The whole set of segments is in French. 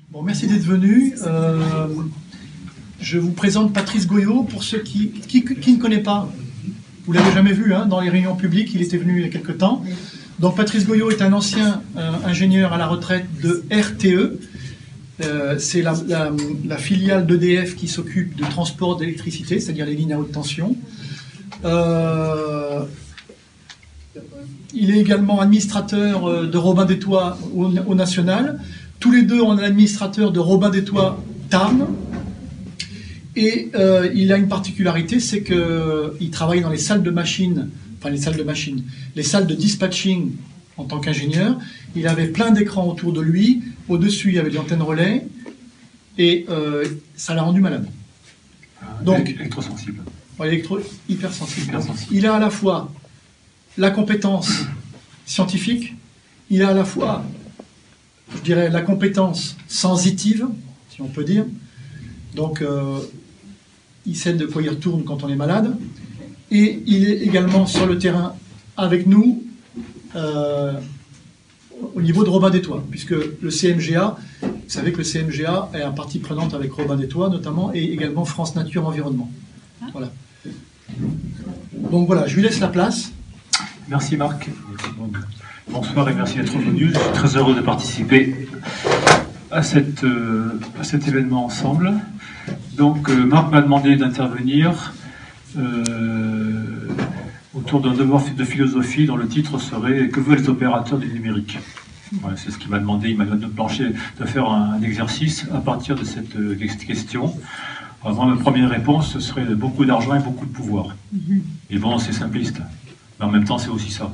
Bon, merci d'être venu. Je vous présente Patrice Goyot, pour ceux qui ne connaissent pas. Vous ne l'avez jamais vu hein, dans les réunions publiques, il était venu il y a quelque temps. Donc Patrice Goyot est un ancien ingénieur à la retraite de RTE. C'est la filiale d'EDF qui s'occupe du transport d'électricité, c'est-à-dire les lignes à haute tension. Il est également administrateur de Robin des Toits au National. Tous les deux, on est administrateur de Robin des Toits Tarn. Et il a une particularité, c'est qu'il travaille dans les salles de machines, les salles de dispatching en tant qu'ingénieur. Il avait plein d'écrans autour de lui. Au-dessus, il y avait des antennes relais. Et ça l'a rendu malade. Donc, électrosensible. Hypersensible. Il a à la fois la compétence scientifique, il a à la fois, je dirais, la compétence sensitive, si on peut dire. Donc, il sait de quoi il retourne quand on est malade. Et il est également sur le terrain avec nous au niveau de Robin des Toits, puisque le CMGA, vous savez que le CMGA est un partie prenante avec Robin des Toits notamment, et également France Nature Environnement. Voilà. Donc voilà, je lui laisse la place. Merci Marc. Bonsoir et merci d'être venu. Je suis très heureux de participer à cet événement ensemble. Donc Marc m'a demandé d'intervenir autour d'un devoir de philosophie dont le titre serait « Que veulent les opérateurs du numérique ?» Voilà, c'est ce qu'il m'a demandé. Il m'a donné de faire un exercice à partir de cette question. Alors, moi, ma première réponse, ce serait beaucoup d'argent et beaucoup de pouvoir. Et bon, c'est simpliste. Mais en même temps, c'est aussi ça.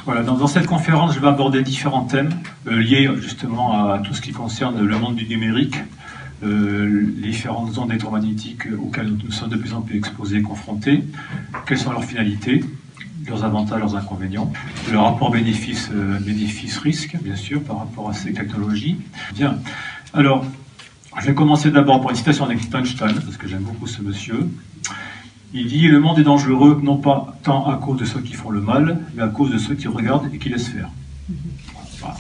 Voilà, dans cette conférence, je vais aborder différents thèmes liés justement à tout ce qui concerne le monde du numérique, les différentes ondes électromagnétiques auxquelles nous sommes de plus en plus exposés et confrontés, quelles sont leurs finalités, leurs avantages, leurs inconvénients, le rapport bénéfice-risque, bien sûr, par rapport à ces technologies. Bien, alors, je vais commencer d'abord par une citation d'Einstein, parce que j'aime beaucoup ce monsieur. Il dit « Le monde est dangereux, non pas tant à cause de ceux qui font le mal, mais à cause de ceux qui regardent et qui laissent faire. » Voilà.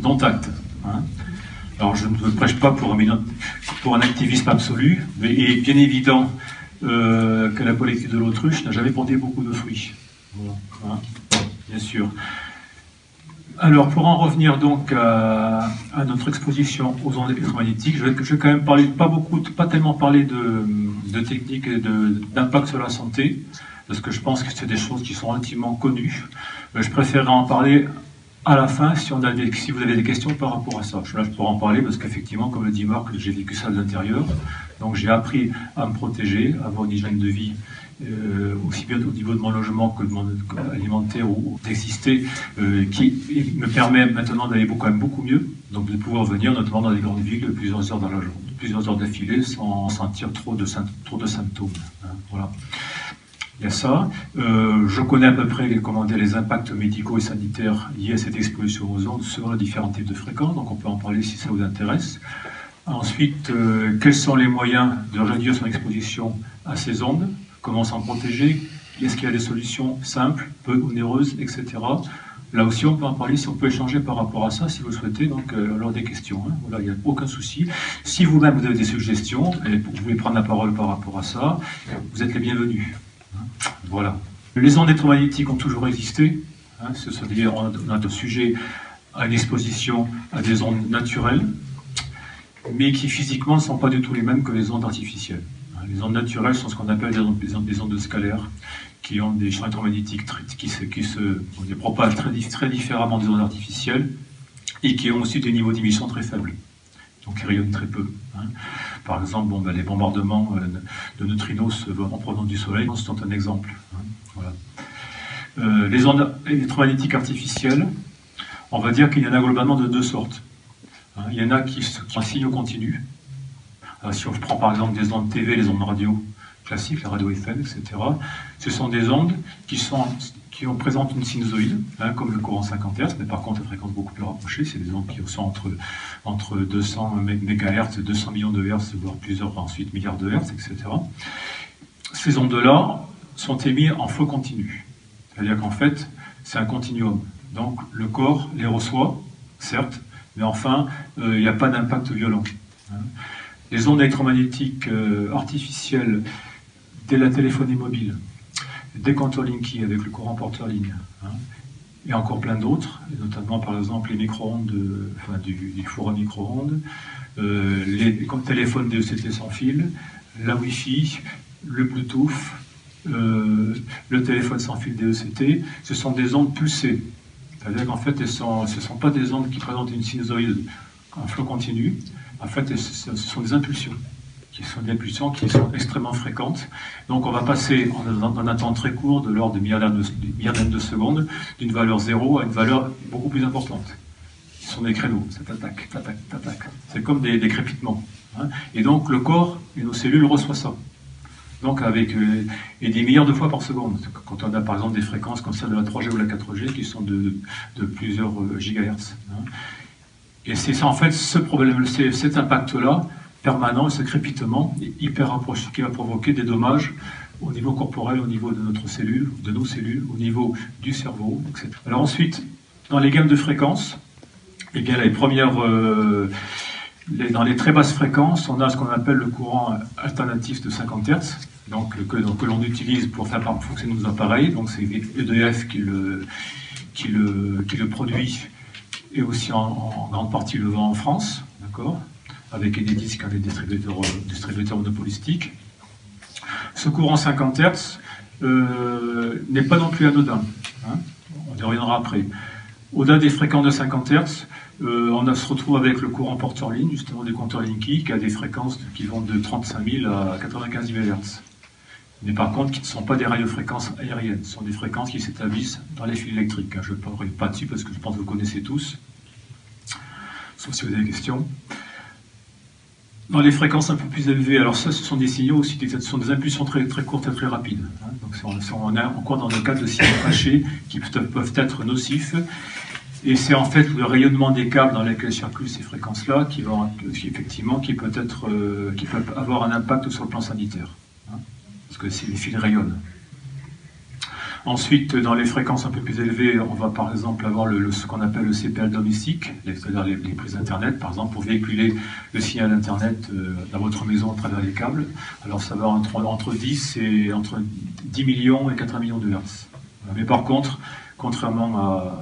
Dont acte. Hein. Alors, je ne me prêche pas pour un activisme absolu, mais il est bien évident que la politique de l'autruche n'a jamais porté beaucoup de fruits. Voilà. Hein. Bien sûr. Alors, pour en revenir donc à notre exposition aux ondes électromagnétiques, je vais quand même parler, pas tellement parler de techniques et d'impact sur la santé, parce que je pense que c'est des choses qui sont intimement connues. Je préférerais en parler à la fin, si vous avez des questions par rapport à ça. Là, je pourrais en parler, parce qu'effectivement, comme le dit Marc, j'ai vécu ça de l'intérieur. Donc j'ai appris à me protéger, à avoir une hygiène de vie, aussi bien au niveau de mon logement que de mon alimentaire ou d'exister, qui me permet maintenant d'aller quand même beaucoup mieux, donc de pouvoir venir notamment dans les grandes villes plusieurs heures dans la journée, plusieurs heures d'affilée sans sentir trop de symptômes. Hein, voilà. Il y a ça. Je connais à peu près les impacts médicaux et sanitaires liés à cette exposition aux ondes sur les différents types de fréquences, donc on peut en parler si ça vous intéresse. Ensuite, quels sont les moyens de réduire son exposition à ces ondes? Comment s'en protéger? Est-ce qu'il y a des solutions simples, peu onéreuses, etc. Là aussi, on peut en parler, si on peut échanger par rapport à ça, si vous le souhaitez, donc lors des questions. Hein. Voilà, il n'y a aucun souci. Si vous-même vous avez des suggestions, et vous voulez prendre la parole par rapport à ça, vous êtes les bienvenus. Hein. Voilà. Les ondes électromagnétiques ont toujours existé. Hein. C'est-à-dire, on a de sujets à une exposition à des ondes naturelles, mais qui physiquement ne sont pas du tout les mêmes que les ondes artificielles. Les ondes naturelles sont ce qu'on appelle des ondes scalaires, qui ont des champs électromagnétiques qui se propagent très différemment des ondes artificielles, et qui ont aussi des niveaux d'émission très faibles, donc qui rayonnent très peu. Hein. Par exemple, les bombardements de neutrinos en provenance du Soleil sont un exemple. Hein. Voilà. Les ondes électromagnétiques artificielles, on va dire qu'il y en a globalement de deux sortes. Hein. Il y en a qui sont un signaux continu. Si on prend par exemple des ondes TV, les ondes radio classiques, la radio FM, etc., ce sont des ondes qui présentent une sinusoïde, hein, comme le courant 50 Hz, mais par contre à fréquence beaucoup plus rapprochée, c'est des ondes qui sont entre 200 MHz et 200 millions de Hz, voire ensuite milliards de Hz, etc. Ces ondes-là sont émises en flot continu, c'est-à-dire qu'en fait, c'est un continuum. Donc le corps les reçoit, certes, Mais enfin, il n'y a pas d'impact violent. Hein. Les ondes électromagnétiques artificielles dès la téléphonie mobile, des compteurs Linky avec le courant porteur-ligne, hein, et encore plein d'autres, notamment par exemple les micro-ondes, du four à micro-ondes, les téléphones DECT sans fil, la Wi-Fi, le Bluetooth, le téléphone sans fil DECT, ce sont des ondes pulsées. C'est-à-dire qu'en fait, ce ne sont pas des ondes qui présentent une sinusoïde en flot continu. En fait, ce sont des impulsions qui sont extrêmement fréquentes. Donc on va passer en un temps très court, de l'ordre de milliardaires de secondes, d'une valeur 0 à une valeur beaucoup plus importante. Ce sont des créneaux, ça t'attaque. C'est comme des crépitements. Hein. Et donc le corps et nos cellules reçoivent ça. Donc et des milliards de fois par seconde. Quand on a par exemple des fréquences comme celle de la 3G ou la 4G qui sont de plusieurs gigahertz. Hein. Et c'est ça en fait ce problème, cet impact-là, permanent, ce crépitement hyper rapproché qui va provoquer des dommages au niveau corporel, au niveau de notre cellule, de nos cellules, au niveau du cerveau, etc. Alors ensuite, dans les gammes de fréquences, eh bien les premières, dans les très basses fréquences, on a ce qu'on appelle le courant alternatif de 50 Hz, donc que l'on utilise pour faire fonctionner nos appareils. Donc c'est EDF qui le produit et aussi en grande partie le vend en France, d'accord, avec Enedis, qui est un distributeur monopolistique. Ce courant 50 Hz n'est pas non plus anodin. Hein, on y reviendra après. Au-delà des fréquences de 50 Hz, on se retrouve avec le courant porteur-ligne, justement des compteurs Linky, qui a des fréquences qui vont de 35 000 à 95 000 Hz. Mais par contre, qui ne sont pas des radiofréquences aériennes, ce sont des fréquences qui s'établissent dans les fils électriques. Je ne parlerai pas dessus parce que je pense que vous connaissez tous, sauf si vous avez des questions. Dans les fréquences un peu plus élevées, alors ça, ce sont des signaux aussi, ce sont des impulsions très, très courtes et très rapides. Hein. Donc on est encore dans le cadre de signaux cachés qui peuvent être nocifs. Et c'est en fait le rayonnement des câbles dans lesquels circulent ces fréquences-là qui peuvent avoir un impact sur le plan sanitaire. Hein, parce que les fils rayonnent. Ensuite, dans les fréquences un peu plus élevées, on va par exemple avoir ce qu'on appelle le CPL domestique, c'est-à-dire les prises Internet, par exemple, pour véhiculer le signal Internet dans votre maison à travers les câbles. Alors ça va entre 10 millions et 80 millions de Hertz. Mais par contre, contrairement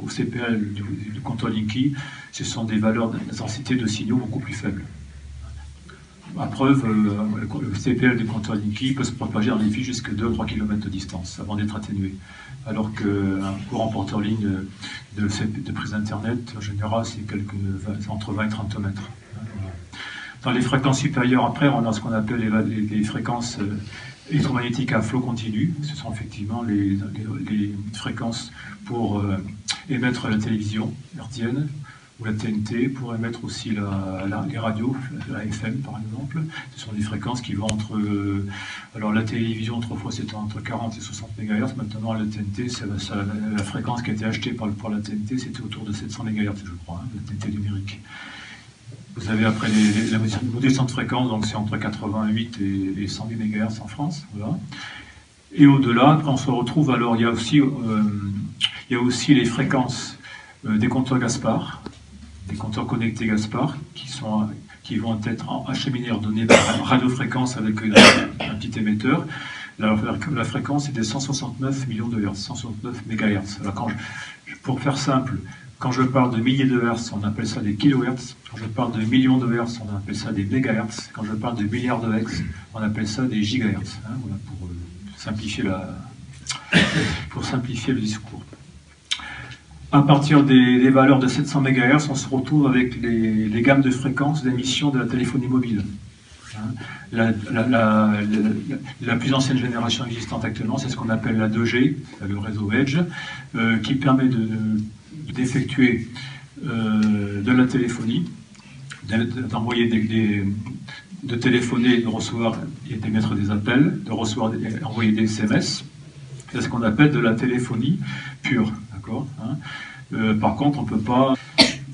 au CPL du compteur Linky, ce sont des valeurs d'intensité de signaux beaucoup plus faibles. À preuve, le CPL du compteur Linky peut se propager dans les fils jusqu'à 2 ou 3 km de distance avant d'être atténué. Alors qu'un courant porteur-ligne de prise Internet, en général, c'est entre 20 et 30 mètres. Dans les fréquences supérieures, après, on a ce qu'on appelle les fréquences électromagnétiques à flot continu. Ce sont effectivement les fréquences pour émettre la télévision hertzienne, ou la TNT, pour émettre aussi les radios, la FM par exemple. Ce sont des fréquences qui vont entre... alors la télévision, autrefois, c'était entre 40 et 60 MHz. Maintenant, la TNT, la fréquence qui a été achetée pour la TNT, c'était autour de 700 MHz, je crois, hein, la TNT numérique. Vous avez après la modulation de fréquence, donc c'est entre 88 et 100 000 MHz en France. Voilà. Et au-delà, après on se retrouve, alors il y a aussi les fréquences des compteurs Gaspard, des compteurs connectés Gaspard, qui vont être acheminés leurs données par radiofréquence avec un petit émetteur. La fréquence est des 169 millions de Hertz, 169 MHz. Alors pour faire simple, quand je parle de milliers de Hertz, on appelle ça des kilohertz. Quand je parle de millions de Hertz, on appelle ça des mégahertz. Quand je parle de milliards de Hertz, on appelle ça des gigahertz. Hein, voilà, pour simplifier le discours. À partir des valeurs de 700 MHz, on se retrouve avec les gammes de fréquences d'émission de la téléphonie mobile. La plus ancienne génération existante actuellement, c'est ce qu'on appelle la 2G, le réseau Edge, qui permet d'effectuer de la téléphonie, d'envoyer de téléphoner, de recevoir et d'émettre des appels, de recevoir et envoyer des SMS. C'est ce qu'on appelle de la téléphonie pure. Hein. Par contre, on ne peut pas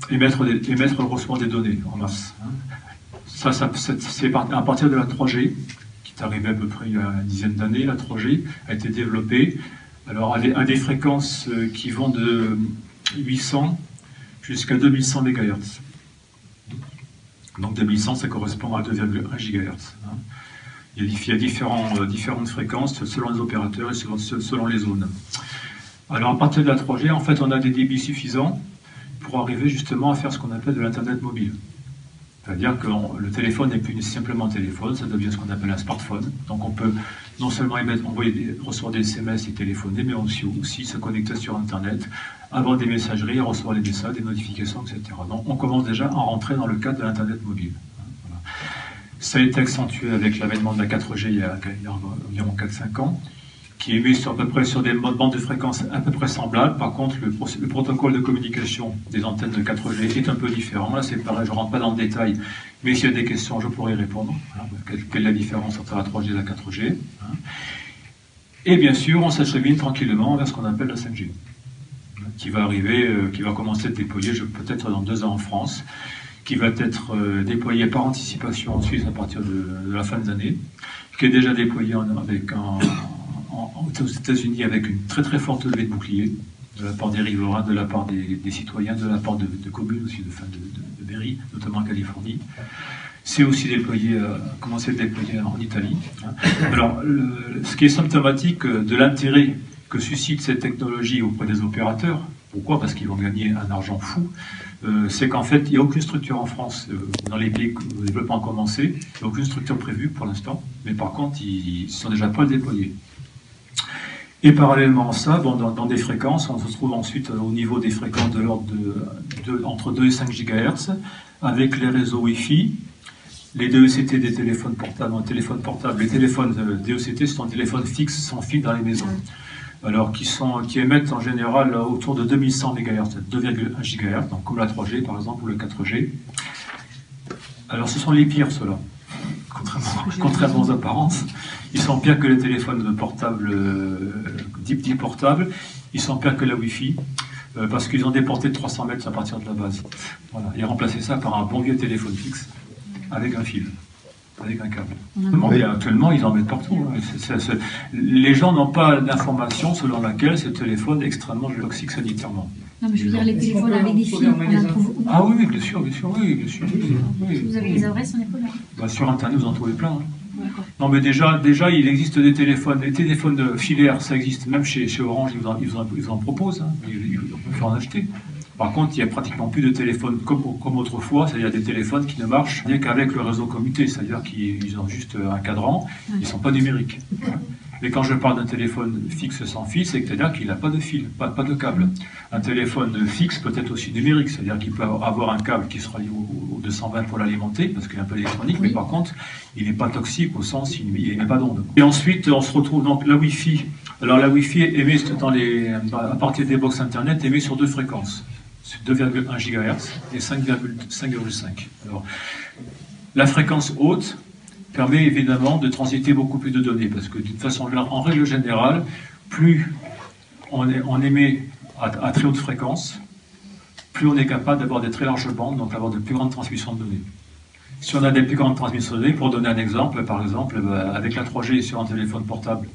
émettre et recevoir des données en masse. Hein. Ça c'est à partir de la 3G, qui est arrivée à peu près il y a une dizaine d'années. La 3G a été développée alors, à des fréquences qui vont de 800 jusqu'à 2100 MHz. Donc 2100, ça correspond à 2,1 GHz. Il y a différentes fréquences selon les opérateurs et selon les zones. Alors à partir de la 3G, en fait, on a des débits suffisants pour arriver justement à faire ce qu'on appelle de l'Internet mobile. C'est-à-dire que le téléphone n'est plus simplement un téléphone, ça devient ce qu'on appelle un smartphone. Donc on peut non seulement recevoir des SMS et téléphoner, mais aussi se connecter sur Internet, avoir des messageries, recevoir les messages, des notifications, etc. Donc on commence déjà à rentrer dans le cadre de l'Internet mobile. Voilà. Ça a été accentué avec l'avènement de la 4G il y a environ 4-5 ans, qui émet à peu près sur des bandes de fréquences à peu près semblables. Par contre, le protocole de communication des antennes de 4G est un peu différent. Là, c'est pareil, je ne rentre pas dans le détail, mais s'il y a des questions, je pourrai répondre. Quelle est la différence entre la 3G et la 4G? Et bien sûr, on s'achemine tranquillement vers ce qu'on appelle la 5G, qui va arriver, qui va commencer à être déployée peut-être dans 2 ans en France, qui va être déployée par anticipation en Suisse à partir de la fin de l'année, qui est déjà déployée aux États-Unis avec une très très forte levée de boucliers de la part des riverains, de la part des citoyens, de la part de communes aussi, de mairies, notamment en Californie. C'est aussi commencé à être déployé en Italie. Alors, ce qui est symptomatique de l'intérêt que suscite cette technologie auprès des opérateurs, pourquoi? Parce qu'ils vont gagner un argent fou. C'est qu'en fait, il n'y a aucune structure en France, dans les pays où le développement a commencé, il n'y a aucune structure prévue pour l'instant, mais par contre, ils sont déjà pas déployés. Et parallèlement à ça, dans des fréquences, on se trouve ensuite au niveau des fréquences de l'ordre entre 2 et 5 GHz, avec les réseaux Wi-Fi, les DECT des téléphones portables. Les téléphones DECT, ce sont des téléphones fixes sans fil dans les maisons. Alors, qui émettent en général autour de 2100 MHz, 2,1 GHz, donc comme la 3G par exemple, ou le 4G. Alors, ce sont les pires, ceux-là, contrairement aux apparences. Ils sont pires que les téléphones portables, dits portables. Ils sont pires que la Wi-Fi, parce qu'ils ont des portées de 300 mètres à partir de la base. Voilà. Et remplacer ça par un bon vieux téléphone fixe, avec un fil, avec un câble. Actuellement, ils en mettent partout. Les gens n'ont pas d'information selon laquelle ce téléphone est extrêmement toxique sanitairement. Non, mais je veux dire, les téléphones avec des fils, on en trouve où? Ah oui, bien sûr. Oui. Si vous avez les adresses, on est preneur. Sur Internet, vous en trouvez plein. Non, mais déjà, il existe des téléphones. Les téléphones de filaire, ça existe. Même chez Orange, ils en proposent. On peut en acheter. Par contre, il n'y a pratiquement plus de téléphones comme autrefois, c'est-à-dire des téléphones qui ne marchent qu'avec le réseau commuté, c'est-à-dire qu'ils ont juste un cadran, ils ne sont pas numériques. Mais quand je parle d'un téléphone fixe sans fil, c'est-à-dire qu'il n'a pas de fil, pas de câble. Un téléphone fixe peut être aussi numérique, c'est-à-dire qu'il peut avoir un câble qui sera lié au 220 pour l'alimenter, parce qu'il est un peu électronique, mais par contre, il n'est pas toxique au sens, il n'émet pas d'onde. Et ensuite, on se retrouve donc la Wi-Fi. Alors la Wi-Fi émet à partir des box Internet, émet sur 2 fréquences. 2,1 GHz et 5,5. Alors, la fréquence haute permet évidemment de transiter beaucoup plus de données, parce que d'une façon, en règle générale, plus on émet à très haute fréquence, plus on est capable d'avoir des très larges bandes, donc d'avoir de plus grandes transmissions de données. Si on a des plus grandes transmissions de données, pour donner un exemple, par exemple, avec la 3G sur un téléphone portable,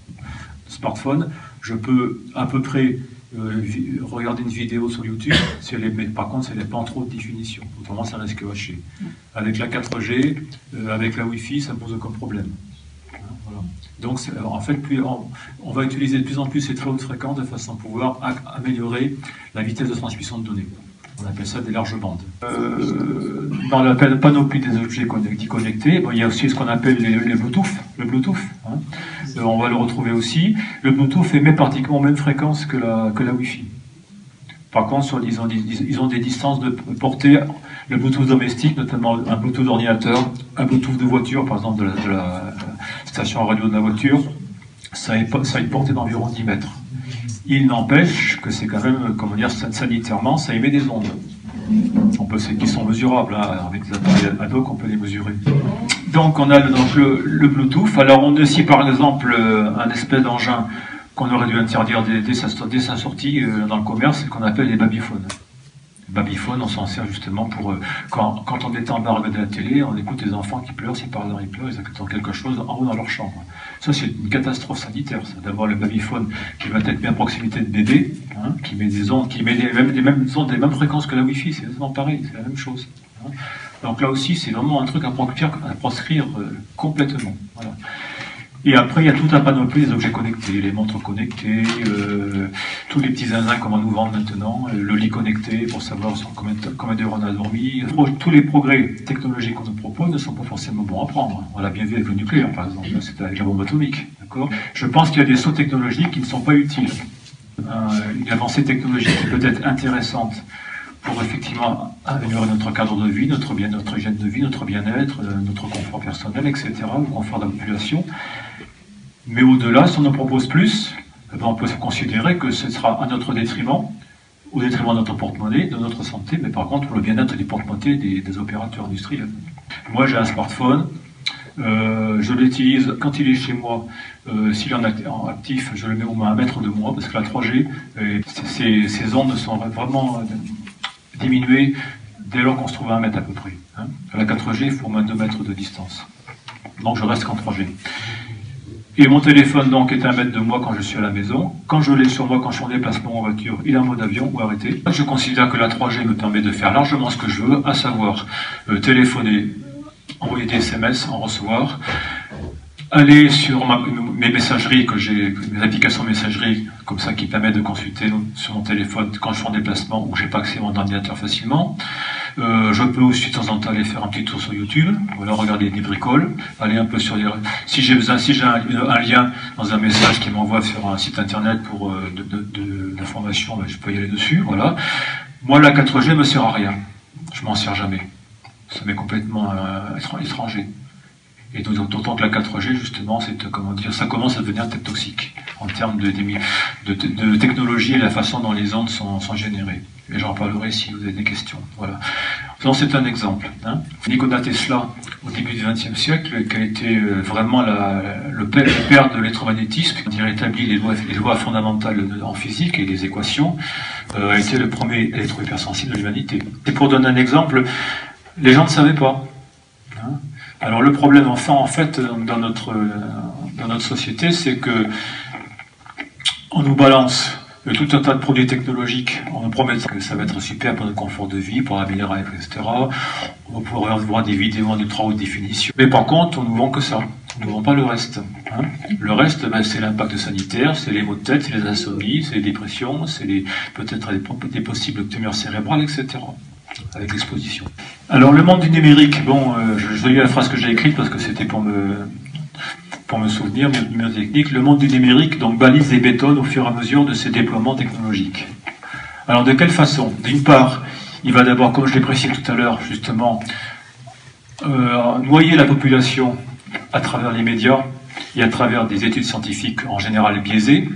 smartphone, je peux à peu près regarder une vidéo sur YouTube, mais par contre, si elle n'est pas en trop haute définition. Autrement, ça risque de hacher. Avec la 4G, avec la Wi-Fi, ça ne pose aucun problème. Voilà. Donc, en fait, on va utiliser de plus en plus ces très hautes fréquences de façon à pouvoir améliorer la vitesse de transmission de données. On appelle ça des larges bandes. Dans la panoplie des objets connectés, il y a aussi ce qu'on appelle les Bluetooth. Le Bluetooth, on va le retrouver aussi. Le Bluetooth émet pratiquement aux mêmes fréquences que la Wi-Fi. Par contre, ils ont des distances de portée. Le Bluetooth domestique, notamment un Bluetooth d'ordinateur, un Bluetooth de voiture, par exemple de la station radio de la voiture, ça a une portée d'environ 10 mètres. Il n'empêche que c'est quand même, comment dire, sanitairement, ça émet des ondes. Qui sont mesurables, avec des appareils ad hoc, on peut les mesurer. Donc on a le Bluetooth. Alors on a aussi par exemple un espèce d'engin qu'on aurait dû interdire dès sa sortie dans le commerce, qu'on appelle les babyphones. Les babyphones, on s'en sert justement pour, quand on est en bas à regarder la télé, on écoute les enfants qui pleurent, si par exemple ils pleurent, ils attendent quelque chose en haut dans leur chambre. Ça, c'est une catastrophe sanitaire, ça, d'avoir le babyphone qui va être bien à proximité de bébé, hein, qui met des ondes, qui met les mêmes ondes, les mêmes fréquences que la Wi-Fi, c'est exactement pareil, c'est la même chose. Hein. Donc là aussi, c'est vraiment un truc à proscrire complètement. Voilà. Et après, il y a tout un panoplie des objets connectés, les montres connectées, tous les petits zinzins qu'on va nous vendre maintenant, le lit connecté pour savoir sur combien d'heures on a dormi. Tous les progrès technologiques qu'on nous propose ne sont pas forcément bons à prendre. On l'a bien vu avec le nucléaire, par exemple, c'est avec la bombe atomique. Je pense qu'il y a des sauts technologiques qui ne sont pas utiles. Une avancée technologique qui peut être intéressante pour effectivement améliorer notre cadre de vie, notre hygiène de vie, notre bien-être, notre confort personnel, etc., le confort de la population. Mais au-delà, si on en propose plus, on peut considérer que ce sera à notre détriment, au détriment de notre porte-monnaie, de notre santé, mais par contre pour le bien-être du porte-monnaie des opérateurs industriels. Moi j'ai un smartphone, je l'utilise quand il est chez moi, s'il est en actif, je le mets au moins à 1 mètre de moi, parce que la 3G, ces ondes sont vraiment diminuées dès lors qu'on se trouve à 1 mètre à peu près. Hein. À la 4G, il faut au moins 2 mètres de distance. Donc je reste qu'en 3G. Et mon téléphone donc est à 1 mètre de moi quand je suis à la maison. Quand je l'ai sur moi, quand je suis en déplacement en voiture, il est en mode avion ou arrêté. Je considère que la 3G me permet de faire largement ce que je veux, à savoir téléphoner, envoyer des SMS, en recevoir, aller sur mes messageries que j'ai, mes applications messagerie, comme ça qui permettent de consulter sur mon téléphone quand je suis en déplacement ou que j'ai pas accès à mon ordinateur facilement. Je peux aussi de temps en temps aller faire un petit tour sur YouTube, voilà, regarder des bricoles, aller un peu sur les... Si j'ai un lien dans un message qui m'envoie sur un site internet pour d'informations, ben, je peux y aller dessus, voilà. Moi, la 4G me sert à rien. Je m'en sers jamais. Ça m'est complètement étranger. Et d'autant que la 4G, justement, comment dire, ça commence à devenir peut-être toxique en termes de technologie et la façon dont les ondes sont générées. Et j'en parlerai si vous avez des questions. Voilà. Donc c'est un exemple. Hein. Nikola Tesla, au début du XXe siècle, qui a été vraiment le père de l'électromagnétisme, qui a établi les lois fondamentales en physique et les équations, a été le premier électro-hypersensible de l'humanité. Et pour donner un exemple, les gens ne savaient pas. Hein. Alors le problème, enfin, en fait, dans notre société, c'est que on nous balance tout un tas de produits technologiques, on nous promet que ça va être super pour notre confort de vie, pour améliorer, etc. On va pouvoir voir des vidéos en ultra haute définition. Mais par contre, on nous vend que ça. On ne vend pas le reste. Hein. Le reste, ben, c'est l'impact sanitaire, c'est les maux de tête, c'est les insomnies, c'est les dépressions, c'est peut-être des possibles tumeurs cérébrales, etc. Avec l'exposition. Alors le monde du numérique, bon, je lis la phrase que j'ai écrite parce que c'était pour me souvenir, mes techniques. Le monde du numérique donc balise et bétonne au fur et à mesure de ses déploiements technologiques. Alors de quelle façon? D'une part, il va d'abord, comme je l'ai précisé tout à l'heure, justement, noyer la population à travers les médias et à travers des études scientifiques en général biaisées,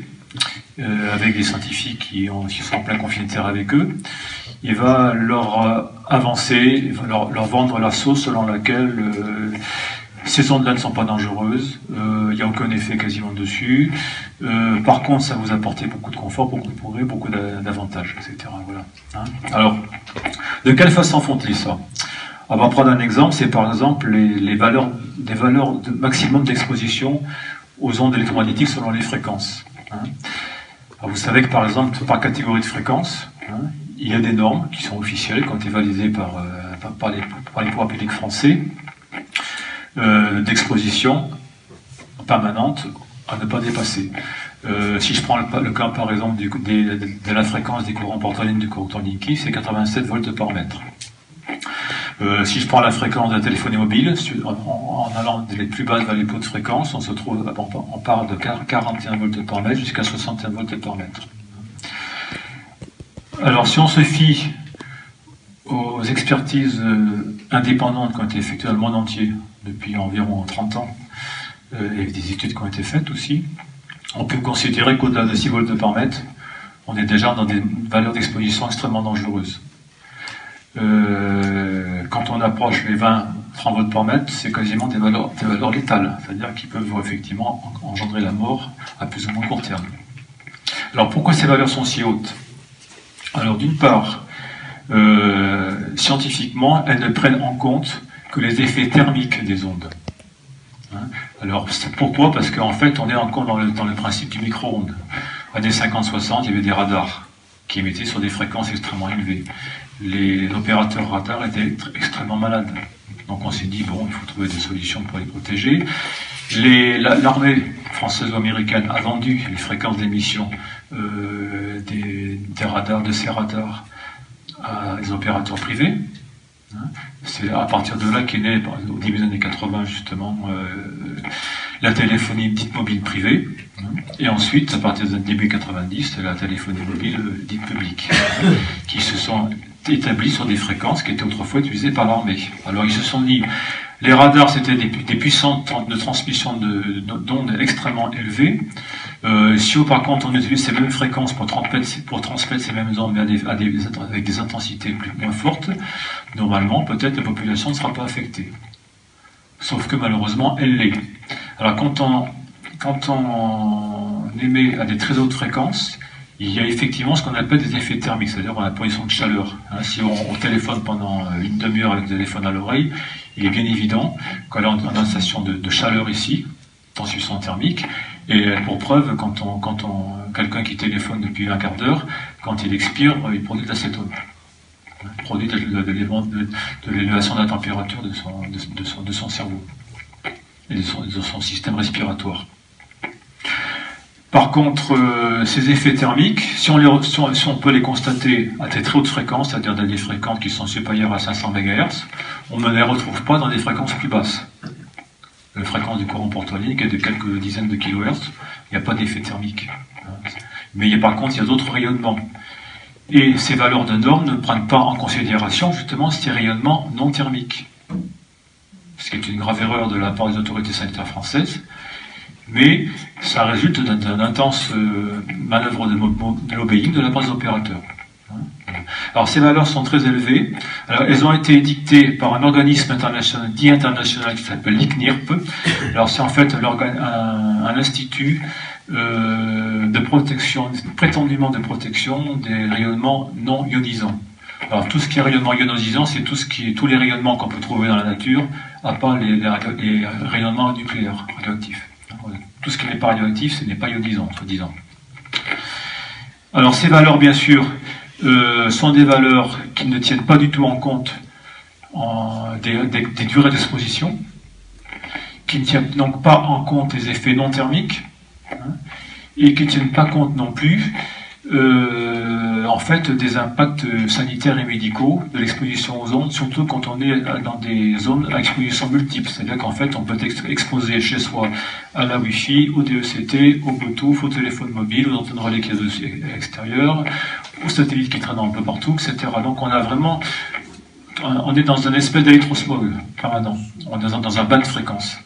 avec des scientifiques qui sont en plein conflit de terre avec eux. Il va leur avancer, il va leur vendre la sauce selon laquelle ces ondes-là ne sont pas dangereuses, il n'y a aucun effet quasiment dessus. Par contre, ça vous apporte beaucoup de confort, beaucoup de progrès, beaucoup d'avantages, etc. Voilà. Hein. Alors, de quelle façon font-ils ça? On va prendre un exemple, c'est par exemple des valeurs de maximum d'exposition aux ondes électromagnétiques selon les fréquences. Hein. Alors, vous savez que par exemple, par catégorie de fréquence, hein, il y a des normes qui sont officielles, qui ont été validées par les pouvoirs publics français, d'exposition permanente à ne pas dépasser. Si je prends le cas par exemple de la fréquence des courants portaliens du courant Linky, c'est 87 volts par mètre. Si je prends la fréquence de la téléphonie mobile, en allant des plus basses vers les plus hautes fréquences, on part de 41 volts par mètre jusqu'à 61 volts par mètre. Alors si on se fie aux expertises indépendantes qui ont été effectuées dans le monde entier depuis environ 30 ans, et des études qui ont été faites aussi, on peut considérer qu'au-delà de 6 volts par mètre, on est déjà dans des valeurs d'exposition extrêmement dangereuses. Quand on approche les 20-30 volts par mètre, c'est quasiment des valeurs létales, c'est-à-dire qui peuvent effectivement engendrer la mort à plus ou moins court terme. Alors pourquoi ces valeurs sont si hautes? Alors d'une part, scientifiquement, elles ne prennent en compte que les effets thermiques des ondes. Hein. Alors, pourquoi? Parce qu'en fait, on est encore dans le principe du micro-ondes. Années 50-60, il y avait des radars qui émettaient sur des fréquences extrêmement élevées. Les opérateurs radars étaient extrêmement malades. Donc on s'est dit, bon, il faut trouver des solutions pour les protéger. L'armée française ou américaine a vendu les fréquences d'émission des radars, de ces radars, à des opérateurs privés. C'est à partir de là qu'est née, au début des années 80, justement, la téléphonie dite mobile privée. Et ensuite, à partir du début 90, la téléphonie mobile dite publique, qui se sont établis sur des fréquences qui étaient autrefois utilisées par l'armée. Alors ils se sont dit, les radars c'était des puissances de transmission d'ondes extrêmement élevées. Si par contre on utilise ces mêmes fréquences pour transmettre ces mêmes ondes mais avec des intensités moins fortes, normalement peut-être la population ne sera pas affectée. Sauf que malheureusement elle l'est. Alors quand on émet à des très hautes fréquences, il y a effectivement ce qu'on appelle des effets thermiques, c'est-à-dire la position de chaleur. Si on téléphone pendant une demi-heure avec le téléphone à l'oreille, il est bien évident qu'on a une sensation de chaleur ici, transmission thermique, et pour preuve, quelqu'un qui téléphone depuis un quart d'heure, quand il expire, il produit de l'acétone. Il produit de l'élévation de la température de son cerveau et de son système respiratoire. Par contre, ces effets thermiques, si on peut les constater à des très hautes fréquences, c'est-à-dire dans des fréquences qui sont supérieures à 500 MHz, on ne les retrouve pas dans des fréquences plus basses. La fréquence du courant portolique est de quelques dizaines de kHz, il n'y a pas d'effet thermique. Mais par contre, il y a d'autres rayonnements. Et ces valeurs de normes ne prennent pas en considération justement ces rayonnements non thermiques. Ce qui est une grave erreur de la part des autorités sanitaires françaises. Mais ça résulte d'une intense manœuvre de lobbying de la part des opérateurs. Alors ces valeurs sont très élevées. Alors, elles ont été édictées par un organisme international, dit international, qui s'appelle l'ICNIRP. Alors c'est en fait un institut de protection, prétendument de protection des rayonnements non ionisants. Alors tout ce qui est rayonnement ionisant, c'est tous les rayonnements qu'on peut trouver dans la nature, à part les rayonnements nucléaires, radioactifs. Tout ce qui n'est pas radioactif, ce n'est pas ionisant, soi-disant. Alors ces valeurs, bien sûr, sont des valeurs qui ne tiennent pas du tout en compte des durées d'exposition, qui ne tiennent donc pas en compte les effets non thermiques, et qui ne tiennent pas compte non plus en fait des impacts sanitaires et médicaux de l'exposition aux ondes, surtout quand on est dans des zones à exposition multiple. C'est-à-dire qu'en fait on peut être exposé chez soi à la Wi-Fi, au DECT, au Bluetooth, au téléphone mobile, aux antennes relais extérieures, aux satellites qui traînent un peu partout, etc. Donc on est dans une espèce d'électrosmog permanent, on est dans un bas de fréquence.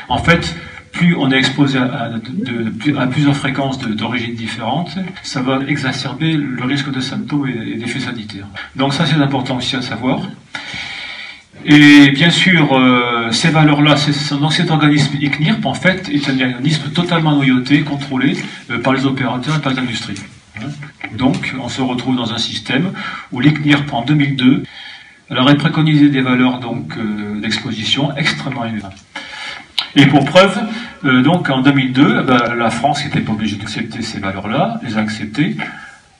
En fait, plus on est exposé à plusieurs fréquences d'origine différentes, ça va exacerber le risque de symptômes et d'effets sanitaires. Donc ça, c'est important aussi à savoir. Et bien sûr, ces valeurs-là, donc cet organisme ICNIRP, en fait, est un organisme totalement noyauté, contrôlé par les opérateurs et par les industries. Donc, on se retrouve dans un système où l'ICNIRP, en 2002, elle aurait préconisé des valeurs d'exposition extrêmement élevées. Et pour preuve, donc en 2002, la France n'était pas obligée d'accepter ces valeurs-là, les a acceptées,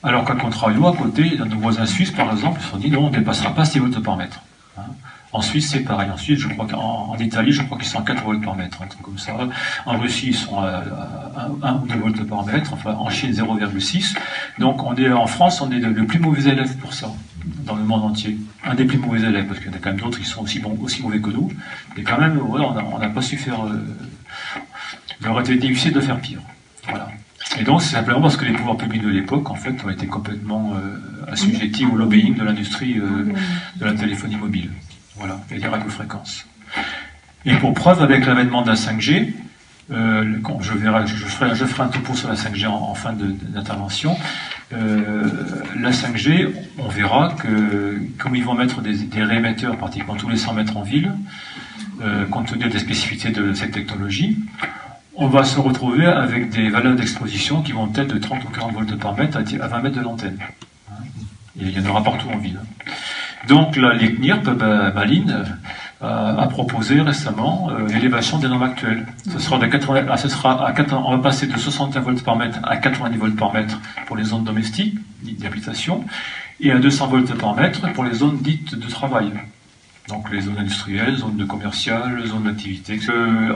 alors qu'à contrario, à côté, nos voisins suisses, par exemple, se sont dit non, on ne dépassera pas 6 volts par mètre. En Suisse, c'est pareil. En Suisse, je crois qu'en Italie, je crois qu'ils sont à 4 volts par mètre, un truc comme ça. En Russie, ils sont à 1 ou 2 volts par mètre, enfin en Chine, 0,6. Donc en France, on est le plus mauvais élève pour ça, dans le monde entier. Un des plus mauvais élèves, parce qu'il y en a quand même d'autres qui sont aussi mauvais que nous. Mais quand même, voilà, on n'a pas su faire... il aurait été difficile de faire pire. Voilà. Et donc, c'est simplement parce que les pouvoirs publics de l'époque, en fait, ont été complètement assujettis au lobbying de l'industrie de la téléphonie mobile. Voilà, et des radiofréquences. Et pour preuve, avec l'avènement de la 5G, je ferai un topo sur la 5G en fin d'intervention. La 5G, on verra que, comme ils vont mettre des réémetteurs pratiquement tous les 100 mètres en ville, compte tenu des spécificités de cette technologie, on va se retrouver avec des valeurs d'exposition qui vont être de 30 ou 40 volts par mètre à 20 mètres de l'antenne. Et il y en aura partout en ville. Donc l'ICNIRP, Malines, a proposé récemment l'élévation des normes actuelles. Ce sera on va passer de 61 volts par mètre à 90 volts par mètre pour les zones domestiques, dites d'habitation, et à 200 volts par mètre pour les zones dites de travail. Donc les zones industrielles, zones de commerciales, zones d'activité.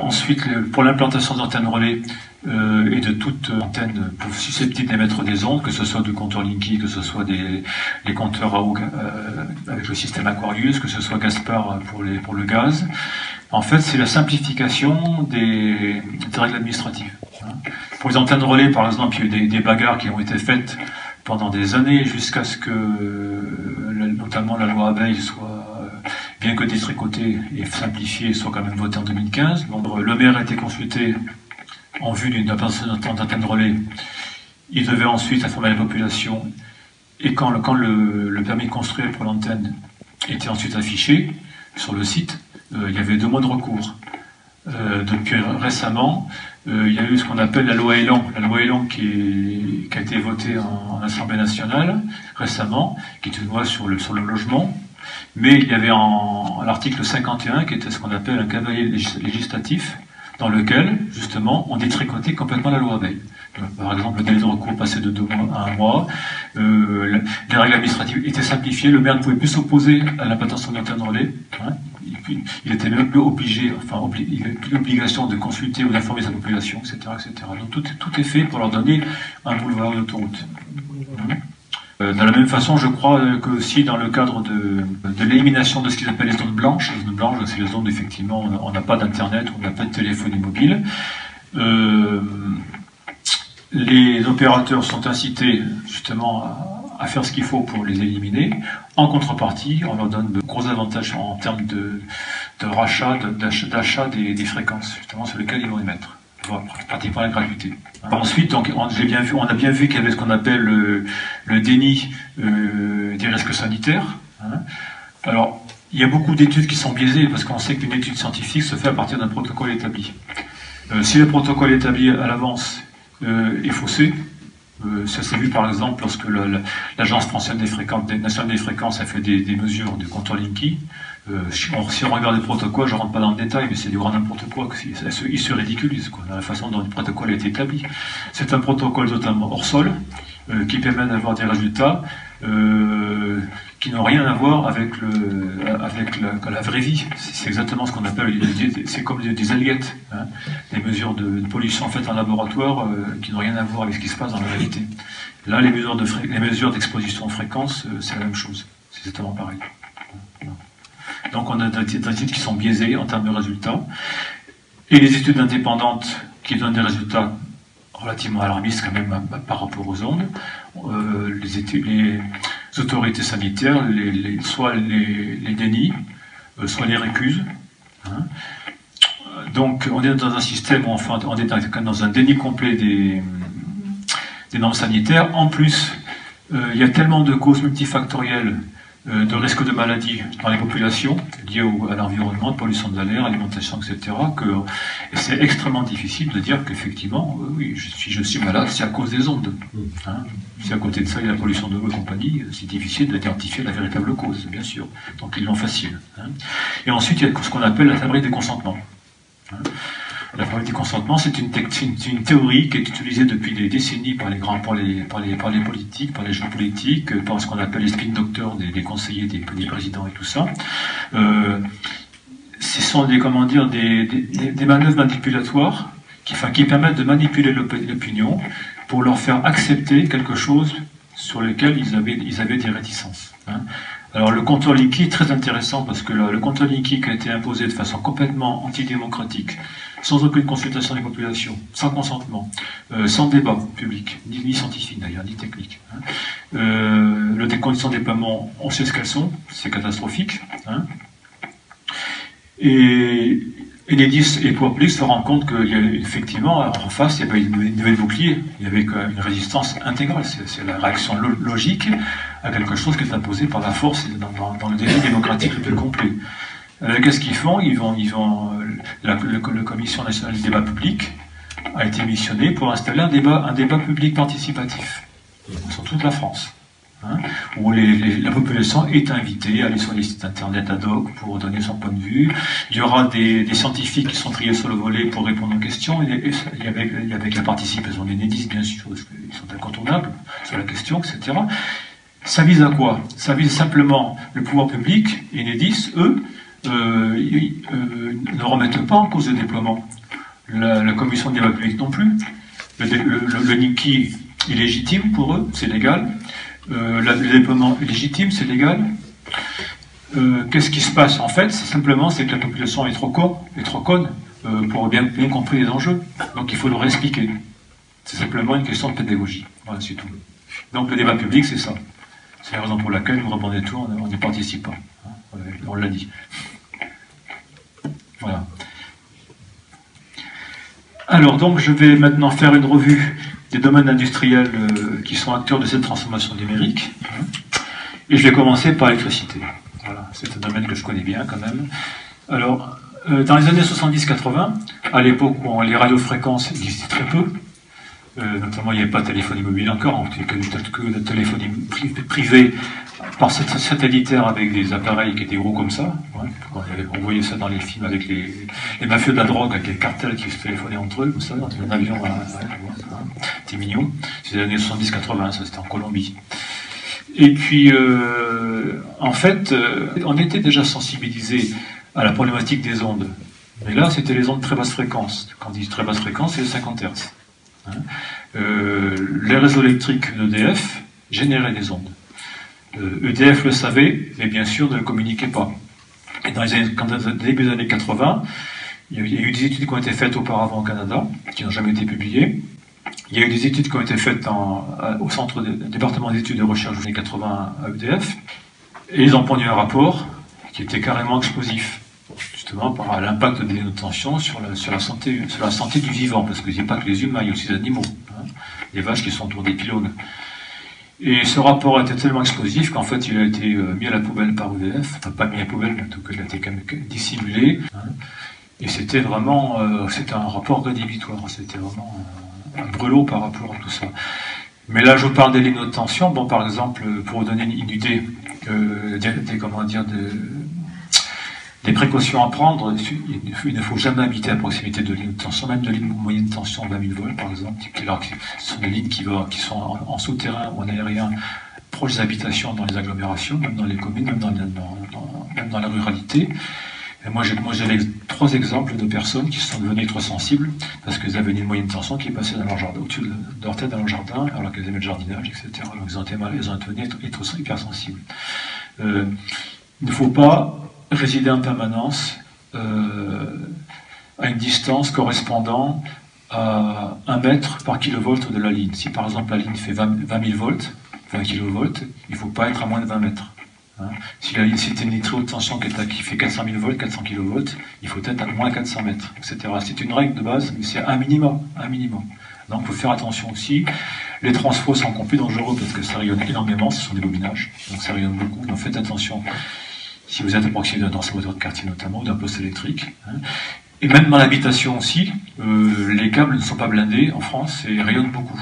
Ensuite, pour l'implantation d'antennes relais et de toute antenne susceptible d'émettre des ondes, que ce soit du compteur Linky, que ce soit les compteurs AOG avec le système Aquarius, que ce soit Gaspard pour le gaz. En fait, c'est la simplification des règles administratives. Pour les antennes relais, par exemple, il y a eu des bagarres qui ont été faites pendant des années jusqu'à ce que, notamment la loi Abeille soit, bien que détricotée et simplifiée, soit quand même votée en 2015. Donc, le maire a été consulté en vue d'une antenne relais. Il devait ensuite informer la population. Et quand le permis de construire pour l'antenne était ensuite affiché sur le site, il y avait 2 mois de recours. Depuis récemment, il y a eu ce qu'on appelle la loi Elan. La loi Elan qui a été votée en Assemblée nationale récemment, qui est une loi sur le logement. Mais il y avait l'article 51 qui était ce qu'on appelle un cavalier législatif, dans lequel, justement, on détricotait complètement la loi Abeille. Par exemple, le délai de recours passait de 2 mois à 1 mois, les règles administratives étaient simplifiées, le maire ne pouvait plus s'opposer à l'implantation d'antennes relais, hein. Il était même plus obligé, il n'avait plus l'obligation de consulter ou d'informer sa population, etc., etc. Donc tout est fait pour leur donner un boulevard d'autoroute. De la même façon, je crois que aussi dans le cadre de l'élimination de ce qu'ils appellent les zones blanches, c'est les zones où effectivement on n'a pas d'internet, on n'a pas de téléphonie mobile, les opérateurs sont incités justement à faire ce qu'il faut pour les éliminer. En contrepartie, on leur donne de gros avantages en termes de rachat, d'achat des fréquences justement sur lesquelles ils vont émettre. Pratiquement la gratuité. Ensuite, donc, on a bien vu qu'il y avait ce qu'on appelle le déni des risques sanitaires. Hein. Alors, il y a beaucoup d'études qui sont biaisées parce qu'on sait qu'une étude scientifique se fait à partir d'un protocole établi. Si le protocole établi à l'avance est faussé, ça s'est vu par exemple lorsque l'Agence française nationale des fréquences a fait des mesures de compteur Linky. Si on regarde le protocole, je ne rentre pas dans le détail, mais c'est du grand n'importe quoi, il se ridiculise dans la façon dont le protocole a été établi. C'est un protocole totalement hors sol, qui permet d'avoir des résultats qui n'ont rien à voir avec la vraie vie. C'est exactement ce qu'on appelle, c'est comme des aliettes, hein, des mesures de pollution faites en laboratoire qui n'ont rien à voir avec ce qui se passe dans la réalité. Là, les mesures d'exposition de fréquence, c'est la même chose, c'est exactement pareil. Donc on a des études qui sont biaisées en termes de résultats, et les études indépendantes qui donnent des résultats relativement alarmistes quand même par rapport aux ondes. Les autorités sanitaires soit les dénient, soit les récusent. Hein. Donc on est dans un système où enfin, on est dans un déni complet des normes sanitaires. En plus, il y a tellement de causes multifactorielles de risque de maladie dans les populations liées à l'environnement, de pollution de l'air, alimentation, etc., que c'est extrêmement difficile de dire qu'effectivement, oui, si je suis malade, c'est à cause des ondes. Hein. Si à côté de ça, il y a la pollution de l'eau et compagnie, c'est difficile d'identifier la véritable cause, bien sûr. Donc ils l'ont facile. Hein. Et ensuite, il y a ce qu'on appelle la fabrique des consentements. Hein. La fabrique du consentement, c'est une théorie qui est utilisée depuis des décennies par les politiques, par les gens politiques, par ce qu'on appelle les spin doctors, des conseillers, des présidents et tout ça. Ce sont des manœuvres manipulatoires qui permettent de manipuler l'opinion pour leur faire accepter quelque chose sur lequel ils avaient des réticences. Hein. Alors le compteur Linky est très intéressant parce que le compteur Linky qui a été imposé de façon complètement antidémocratique, sans aucune consultation des populations, sans consentement, sans débat public, ni scientifique d'ailleurs, ni technique. Hein. Les conditions de déploiement, on sait ce qu'elles sont, c'est catastrophique. Hein. Et les pouvoirs publics se rendent compte qu'il y a effectivement, en face, il y avait une nouvelle bouclier, il y avait une résistance intégrale. C'est la réaction logique à quelque chose qui est imposé par la force dans le défi démocratique le plus complet. Qu'est-ce qu'ils font? La Commission nationale du débat public a été missionnée pour installer un débat public participatif sur toute la France. hein, où la population est invitée à aller sur les sites internet ad hoc pour donner son point de vue. Il y aura des scientifiques qui sont triés sur le volet pour répondre aux questions, et avec la participation d'Enedis, bien sûr, parce qu'ils sont incontournables sur la question, etc. Ça vise à quoi? Ça vise simplement le pouvoir public. Enedis, eux, ne remettent pas en cause le déploiement. La commission de débat public non plus. Le NIMKI est légitime pour eux, c'est légal. Le déploiement est légitime, c'est légal. Qu'est-ce qui se passe en fait? Simplement, c'est que la population est trop conne pour bien comprendre les enjeux. Donc il faut leur expliquer. C'est simplement une question de pédagogie. Voilà, c'est tout. Donc le débat public, c'est ça. C'est la raison pour laquelle nous rebondons tout, on n'y participe pas. Hein, on l'a dit. Voilà. Alors, donc, je vais maintenant faire une revue des domaines industriels qui sont acteurs de cette transformation numérique. Hein, et je vais commencer par l'électricité. Voilà, c'est un domaine que je connais bien quand même. Alors, dans les années 70-80, à l'époque où les radiofréquences existaient très peu, notamment il n'y avait pas de téléphonie mobile encore, que de téléphonie privée par satellitaire avec des appareils qui étaient gros comme ça. Ouais. On voyait ça dans les films avec les mafieux de la drogue, avec les cartels qui se téléphonaient entre eux, comme ça, dans un avion. C'était mignon. C'était les années 70-80, ça c'était en Colombie. Et puis, en fait, on était déjà sensibilisé à la problématique des ondes. Mais là, c'était les ondes très basse fréquence. Quand on dit très basse fréquence, c'est les 50 Hz. Hein. Les réseaux électriques d'EDF généraient des ondes. EDF le savait, mais bien sûr ne le communiquait pas. Et dans le début des années 80, il y a eu des études qui ont été faites auparavant au Canada, qui n'ont jamais été publiées. Il y a eu des études qui ont été faites au centre département d'études de recherche des années 80 à EDF, et ils ont pondu un rapport qui était carrément explosif, justement par l'impact des tensions sur la santé du vivant, parce qu'il n'y a pas que les humains, il y a aussi les animaux, hein, les vaches qui sont autour des pylônes. Et ce rapport était tellement explosif qu'en fait il a été mis à la poubelle par EDF, enfin pas mis à la poubelle, mais en tout cas il a été quand même dissimulé, hein, et c'était vraiment, c'était un rapport rédhibitoire, c'était vraiment un brûlot par rapport à tout ça. Mais là je vous parle des lignes de tension, bon par exemple, pour vous donner une idée des précautions à prendre, il ne faut jamais habiter à proximité de lignes de tension, même de lignes moyenne tension 20 000 volts par exemple, ce sont des lignes qui sont en souterrain ou en aérien, proches des habitations dans les agglomérations, même dans les communes, même dans la ruralité. Et moi j'ai 3 exemples de personnes qui sont devenues trop sensibles parce qu'elles avaient une moyenne tension qui passait dans leur jardin, au-dessus de leur tête dans leur jardin, alors qu'elles aimaient le jardinage, etc. Donc elles ont été trop hypersensibles. Il ne faut pas résider en permanence à une distance correspondant à 1 mètre par kilovolt de la ligne. Si par exemple la ligne fait 20 000 volts, 20 kilovolts, il ne faut pas être à moins de 20 mètres. Hein. Si la ligne c'est une très haute tension qui fait 400 000 volts, 400 kilovolts, il faut être à moins 400 mètres, etc. C'est une règle de base, mais c'est un minimum. Donc il faut faire attention aussi. Les transfos sont encore plus dangereux parce que ça rayonne énormément, ce sont des bobinages, donc ça rayonne beaucoup, donc faites attention. Si vous êtes à proximité d'un transformateur de quartier notamment, ou d'un poste électrique. Hein. Et même dans l'habitation aussi, les câbles ne sont pas blindés en France et rayonnent beaucoup.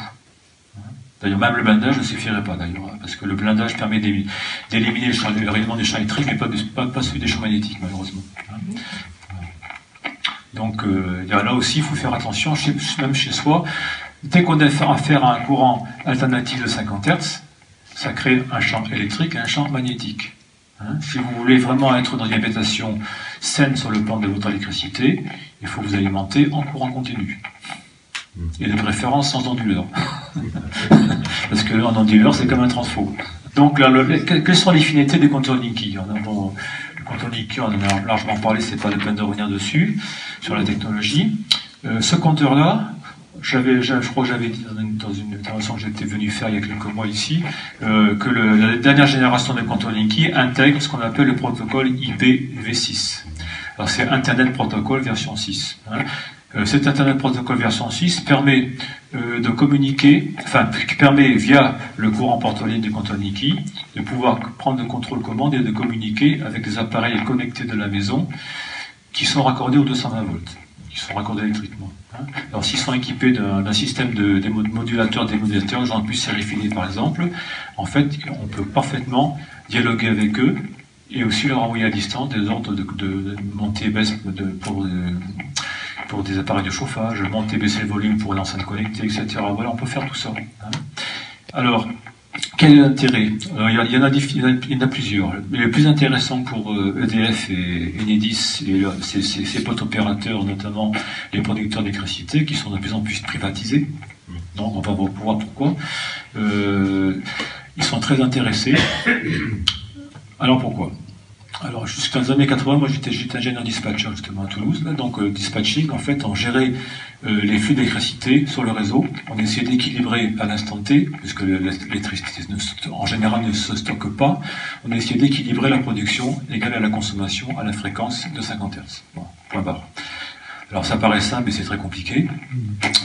D'ailleurs, même le blindage ne suffirait pas, d'ailleurs, parce que le blindage permet d'éliminer le rayonnement des champs électriques, mais pas celui des champs magnétiques, malheureusement. Hein. Donc là aussi, il faut faire attention, même chez soi. Dès qu'on a affaire à un courant alternatif de 50 Hz, ça crée un champ électrique et un champ magnétique. Hein, si vous voulez vraiment être dans une habitation saine sur le plan de votre électricité, il faut vous alimenter en courant continu. Et de préférence sans onduleur. Parce qu'un onduleur, c'est comme un transfo. Donc, là, quelles sont les finités des compteurs Linky? Le compteur Linky, on en a largement parlé, c'est pas la peine de revenir dessus, sur la technologie. Ce compteur-là, je crois que j'avais dit dans une intervention que j'étais venu faire il y a quelques mois ici, que la dernière génération de compteurs Linky intègre ce qu'on appelle le protocole IPv6. Alors c'est Internet Protocol version 6. Hein. Cet Internet Protocol version 6 permet de communiquer, permet via le courant porte-ligne du compteur Linky de pouvoir prendre le contrôle commande et de communiquer avec des appareils connectés de la maison qui sont raccordés aux 220 volts. qui sont raccordés électriquement. Hein. Alors s'ils sont équipés d'un système de modulateurs, démodulateurs, genre plus série finie par exemple, en fait, on peut parfaitement dialoguer avec eux et aussi leur envoyer à distance des ordres de montée et baisse pour des appareils de chauffage, monter et baisser le volume pour une enceinte connectée, etc. Voilà, on peut faire tout ça. Hein. Alors, quel est l'intérêt? Il y en a plusieurs. Le plus intéressant pour EDF et Enedis, et ces potes opérateurs, notamment les producteurs d'électricité, qui sont de plus en plus privatisés. Donc on va voir pourquoi. Ils sont très intéressés. Alors pourquoi? Alors jusqu'à les années 80, moi j'étais ingénieur dispatcher justement à Toulouse. Là, donc dispatching, en fait, on gérait les flux d'électricité sur le réseau. On essayait d'équilibrer à l'instant T, puisque l'électricité en général ne se stocke pas. On essayait d'équilibrer la production égale à la consommation à la fréquence de 50 Hz. Bon, point barre. Alors ça paraît simple, mais c'est très compliqué.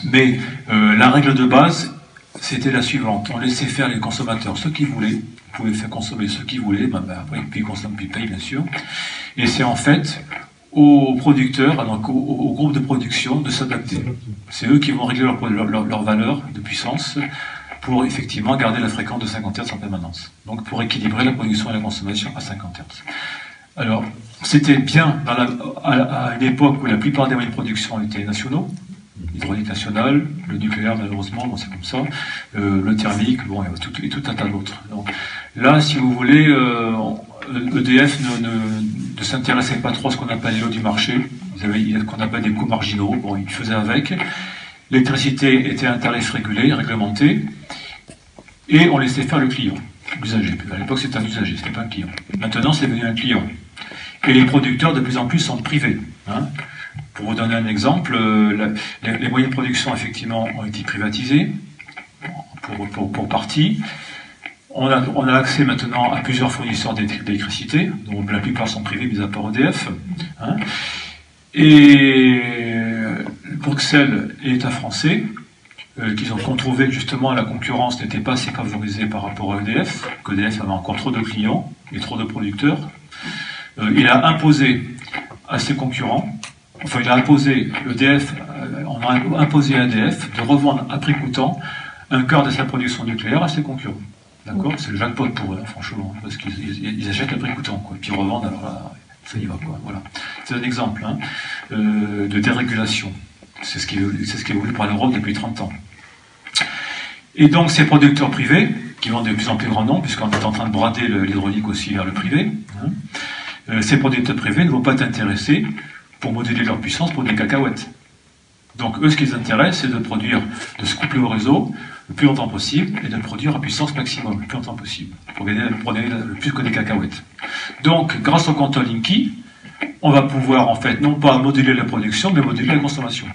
Mais la règle de base, c'était la suivante. On laissait faire les consommateurs ce qu'ils voulaient. Ils pouvaient faire consommer ce qu'ils voulaient. Après, puis ils consomment, puis ils payent, bien sûr. Et c'est en fait aux producteurs, donc au groupe de production, de s'adapter. C'est eux qui vont régler leur valeur de puissance pour effectivement garder la fréquence de 50 Hz en permanence. Donc pour équilibrer la production et la consommation à 50 Hz. Alors, c'était bien à une époque où la plupart des moyens de production étaient nationaux. L'hydraulique nationale, le nucléaire malheureusement, bon, c'est comme ça, le thermique, bon, et tout un tas d'autres. Donc là, si vous voulez, EDF ne s'intéressait pas trop à ce qu'on appelle les lots du marché. Ils avaient ce qu'on appelle des coûts marginaux, bon, ils faisaient avec. L'électricité était un tarif régulé, réglementé, et on laissait faire le client, l'usager. À l'époque, c'était un usager, c'était pas un client. Maintenant, c'est devenu un client. Et les producteurs, de plus en plus, sont privés. Hein. Pour vous donner un exemple, les moyens de production, effectivement, ont été privatisés, pour partie. On a accès maintenant à plusieurs fournisseurs d'électricité, dont la plupart sont privés, mis à part EDF. Hein. Et Bruxelles et l'État français, qu'ils ont trouvé que justement la concurrence n'était pas assez favorisée par rapport à EDF, qu'EDF avait encore trop de clients et trop de producteurs. Il a imposé à ses concurrents, enfin il a imposé on a imposé à EDF de revendre à prix coûtant un quart de sa production nucléaire à ses concurrents. D'accord? C'est le jackpot pour eux, hein, franchement, parce qu'ils achètent à prix coûtant, quoi, puis ils revendent, alors là, ça y va, quoi. Voilà. C'est un exemple hein, de dérégulation. C'est ce qui est voulu par l'Europe depuis 30 ans. Et donc ces producteurs privés, qui vont de plus en plus grand nombre, puisqu'on est en train de brader l'hydraulique aussi vers le privé, hein, ces producteurs privés ne vont pas être intéressés pour moduler leur puissance pour des cacahuètes. Donc eux, ce qui les intéresse, c'est de se coupler au réseau le plus longtemps possible et de produire à puissance maximum le plus longtemps possible, pour gagner le plus que des cacahuètes. Donc, grâce au compteur Linky, on va pouvoir en fait non pas moduler la production, mais moduler la consommation.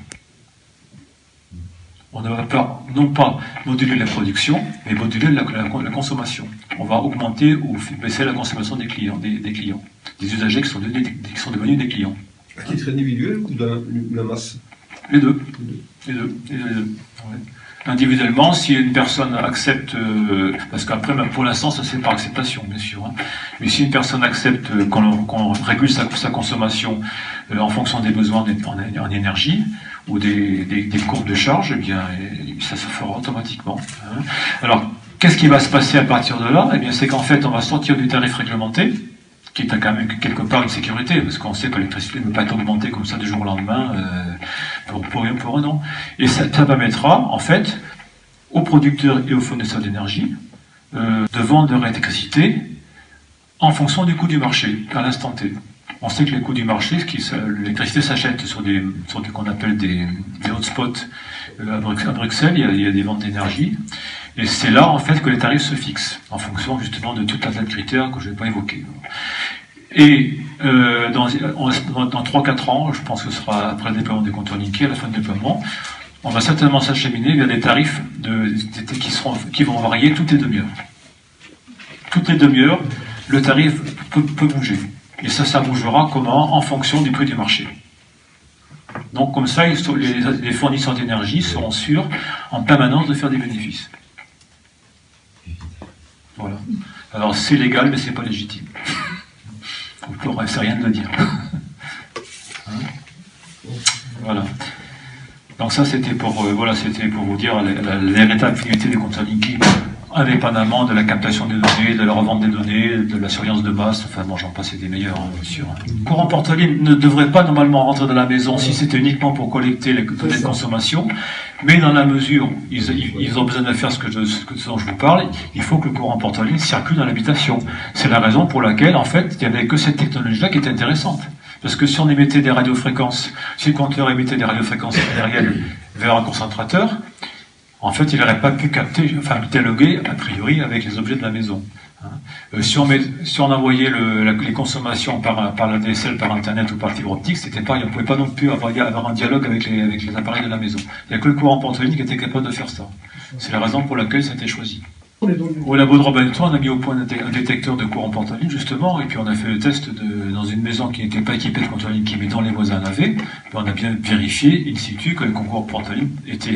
On ne va pas, non pas moduler la production, mais moduler la consommation. On va augmenter ou baisser la consommation des clients, des usagers qui sont devenus des clients. À titre individuel ou de la masse? Les deux. Ouais. Individuellement, si une personne accepte, parce qu'après, pour l'instant, ça c'est par acceptation, bien sûr, hein, mais si une personne accepte qu'on régule sa consommation en fonction des besoins en énergie ou des courbes de charge, eh bien, ça se fera automatiquement. Hein. Alors, qu'est-ce qui va se passer à partir de là? Eh bien, c'est qu'en fait, on va sortir du tarif réglementé, qui est quand même quelque part une sécurité, parce qu'on sait que l'électricité ne peut pas être augmentée comme ça du jour au lendemain, pour un an. Et ça permettra, en fait, aux producteurs et aux fournisseurs d'énergie de vendre leur électricité en fonction du coût du marché, à l'instant T. On sait que les coûts du marché, l'électricité s'achète sur des qu'on appelle des hotspots à Bruxelles, il y a des ventes d'énergie, et c'est là, en fait, que les tarifs se fixent, en fonction, justement, de tout un tas de critères que je ne vais pas évoquer. Et dans 3-4 ans, je pense que ce sera après le déploiement des compteurs Linky, à la fin du déploiement, on va certainement s'acheminer vers des tarifs qui vont varier toutes les demi-heures. Toutes les demi-heures, le tarif peut bouger. Et ça bougera comment? En fonction du prix du marché. Donc comme ça, les fournisseurs d'énergie seront sûrs en permanence de faire des bénéfices. Voilà. Alors c'est légal, mais c'est pas légitime. C'est rien de le dire. Hein? Voilà. Voilà. Donc ça, c'était pour, voilà, c'était pour vous dire la véritable finalité des compteurs Linky, indépendamment de la captation des données, de la revente des données, de la surveillance de masse, enfin bon, j'en passe des meilleurs, hein, bien sûr. Le courant Portaline ne devrait pas normalement rentrer dans la maison si c'était uniquement pour collecter les données de consommation, mais dans la mesure où ils ont besoin de faire ce dont je vous parle, il faut que le courant Portaline circule dans l'habitation. C'est la raison pour laquelle, en fait, il n'y avait que cette technologie-là qui était intéressante. Parce que si on émettait des radiofréquences, si le compteur émettait des radiofréquences aériennes vers un concentrateur, en fait, il n'aurait pas pu capter, enfin, dialoguer, a priori, avec les objets de la maison. Si on envoyait les consommations par la DSL, par Internet ou par fibre optique, c'était pareil, on ne pouvait pas non plus avoir un dialogue avec les appareils de la maison. Il n'y a que le courant Portaline qui était capable de faire ça. C'est la raison pour laquelle ça a été choisi. Au labo de Robin et Toit, on a mis au point un détecteur de courant Portaline, justement, et puis on a fait le test dans une maison qui n'était pas équipée de compteur Linky, mais dont les voisins l'avaient. On a bien vérifié, in situ, que le courant Portaline était,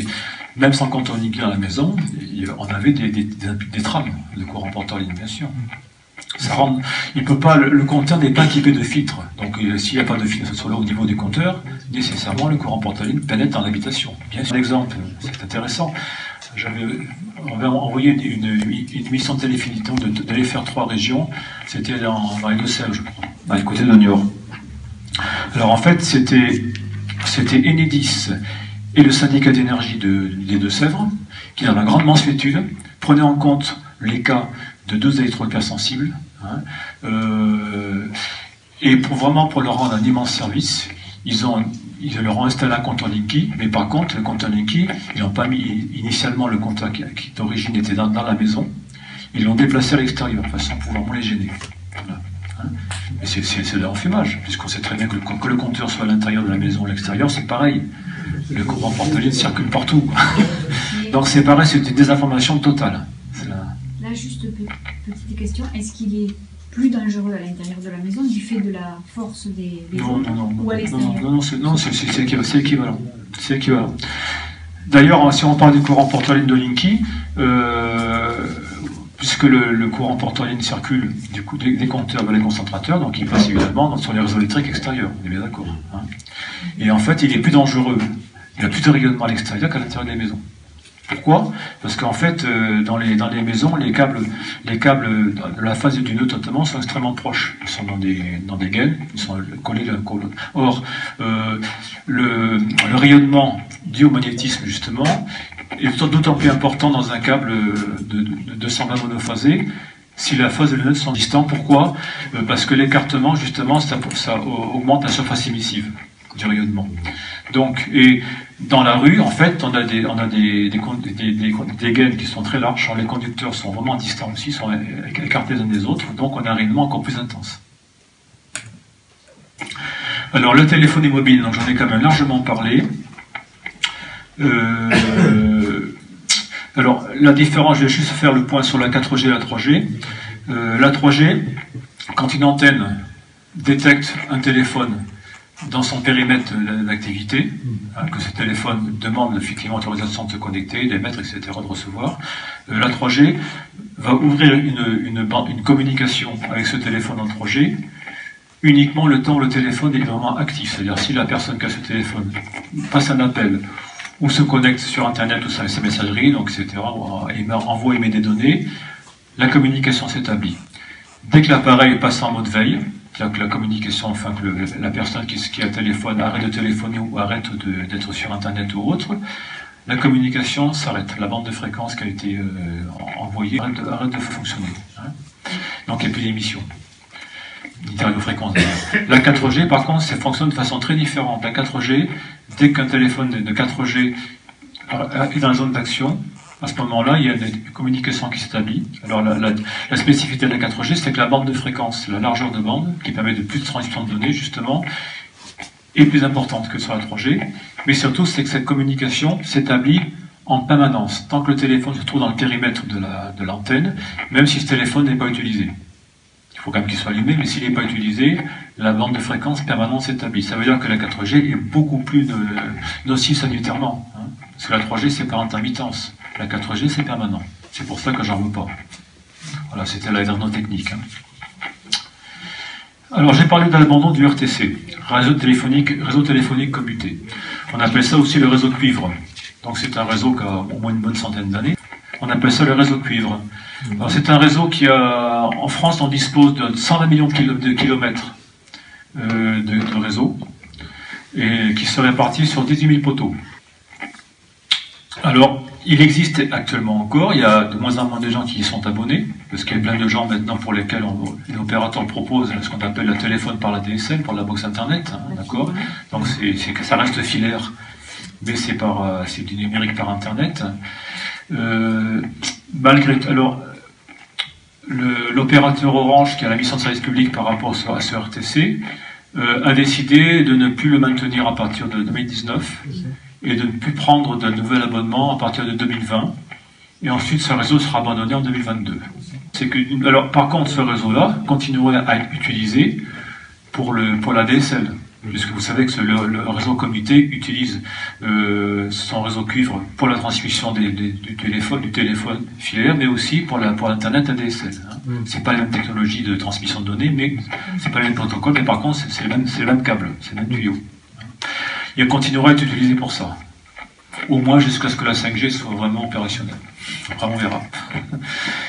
même sans compteur Linky dans la maison, on avait des trames de courant Portaline, bien sûr. Il peut pas, le compteur n'est pas équipé de filtres, donc s'il n'y a pas de filtre solaire au niveau du compteur, nécessairement le courant Portaline pénètre dans l'habitation. Bien sûr, l'exemple, c'est intéressant. On avait envoyé une mission téléphonique d'aller faire 3 régions. C'était dans les Deux-Sèvres, je crois, dans les côtés de Niort. Alors en fait, c'était Enedis et le syndicat d'énergie des Deux-Sèvres qui, dans la grande mansuétude, prenaient en compte les cas de 2 électrohypersensibles, et pour leur rendre un immense service, ils leur ont installé un compteur Linky, mais par contre, le compteur Linky, ils n'ont pas mis initialement le compteur qui d'origine était dans la maison, ils l'ont déplacé à l'extérieur, de façon pour vraiment les gêner. Voilà. Mais c'est de l'enfumage, puisqu'on sait très bien que le compteur soit à l'intérieur de la maison ou à l'extérieur, c'est pareil. Le courant Portaline circule partout. Donc c'est pareil, c'est une désinformation totale. Là, juste petite question, est-ce qu'il est plus dangereux à l'intérieur de la maison du fait de la force des ondes ou à l'extérieur? Non, c'est équivalent. C'est équivalent. D'ailleurs, si on parle du courant Portaline de Linky, puisque le courant Portaline circule du coup des compteurs vers les concentrateurs, donc il passe évidemment sur les réseaux électriques extérieurs, on est bien d'accord. Hein. Et en fait, il est plus dangereux, il a plus de rayonnement à l'extérieur qu'à l'intérieur des maisons. Pourquoi? Parce qu'en fait, dans les maisons, les câbles de la phase du nœud notamment sont extrêmement proches. Ils sont dans des gaines, ils sont collés l'un contre l'autre. Or, le rayonnement dû au magnétisme, justement, est d'autant plus important dans un câble de 220 monophasés si la phase et le nœud sont distants. Pourquoi? Parce que l'écartement, justement, ça augmente la surface émissive du rayonnement. Donc, et dans la rue, en fait, on a des gaines qui sont très larges, les conducteurs sont vraiment distants aussi, sont écartés les uns des autres, donc on a un rayonnement encore plus intense. Alors, le téléphone mobile, donc j'en ai quand même largement parlé. Alors, la différence, je vais juste faire le point sur la 4G et la 3G. La 3G, quand une antenne détecte un téléphone dans son périmètre d'activité, que ce téléphone demande effectivement l'autorisation de se connecter, d'émettre, etc., de recevoir, la 3G va ouvrir une communication avec ce téléphone en 3G uniquement le temps où le téléphone est vraiment actif. C'est-à-dire si la personne qui a ce téléphone passe un appel ou se connecte sur Internet ou sur sa messagerie, donc, etc., envoie et émet des données, la communication s'établit. Dès que l'appareil passe en mode veille, c'est-à-dire que la communication, enfin que la personne qui a le téléphone arrête de téléphoner ou arrête d'être sur Internet ou autre, la communication s'arrête. La bande de fréquence qui a été envoyée arrête de fonctionner. Hein. Donc il n'y a plus d'émission. Ni de radiofréquence. La 4G, par contre, ça fonctionne de façon très différente. La 4G, dès qu'un téléphone de 4G est dans la zone d'action, à ce moment-là, il y a une communication qui s'établit. Alors la spécificité de la 4G, c'est que la bande de fréquence, la largeur de bande, qui permet de plus de transmission de données, justement, est plus importante que sur la 3G. Mais surtout, c'est que cette communication s'établit en permanence, tant que le téléphone se trouve dans le périmètre de l'antenne, même si ce téléphone n'est pas utilisé. Il faut quand même qu'il soit allumé, mais s'il n'est pas utilisé, la bande de fréquence permanente s'établit. Ça veut dire que la 4G est beaucoup plus nocive sanitairement. Hein, parce que la 3G, c'est par intermittence. La 4G, c'est permanent. C'est pour ça que j'en veux pas. Voilà, c'était la dernière technique. Hein. Alors, j'ai parlé de l'abandon du RTC, réseau téléphonique commuté. On appelle ça aussi le réseau de cuivre. Donc c'est un réseau qui a au moins une bonne centaine d'années. On appelle ça le réseau de cuivre. Alors c'est un réseau qui a, en France, on dispose de 120 millions de kilomètres de réseau, et qui se répartit sur 18 000 poteaux. Alors, il existe actuellement encore, il y a de moins en moins de gens qui y sont abonnés, parce qu'il y a plein de gens maintenant pour lesquels les opérateurs proposent ce qu'on appelle le téléphone par la DSL, par la box internet, hein, d'accord. Donc ça reste filaire, mais c'est du numérique par internet. Malgré tout, alors, l'opérateur Orange, qui a la mission de service public par rapport à ce RTC, a décidé de ne plus le maintenir à partir de 2019 et de ne plus prendre de nouvel abonnement à partir de 2020. Et ensuite, ce réseau sera abandonné en 2022. Alors, par contre, ce réseau-là continuerait à être utilisé pour la DSL. Puisque vous savez que le réseau commuté utilise son réseau cuivre pour la transmission du téléphone filaire, mais aussi pour l'internet ADSL. Hein. C'est pas la même technologie de transmission de données, mais c'est pas le même protocole, mais par contre c'est le même câble, c'est le même tuyau. Il continuera à être utilisé pour ça, au moins jusqu'à ce que la 5G soit vraiment opérationnelle. Après on verra.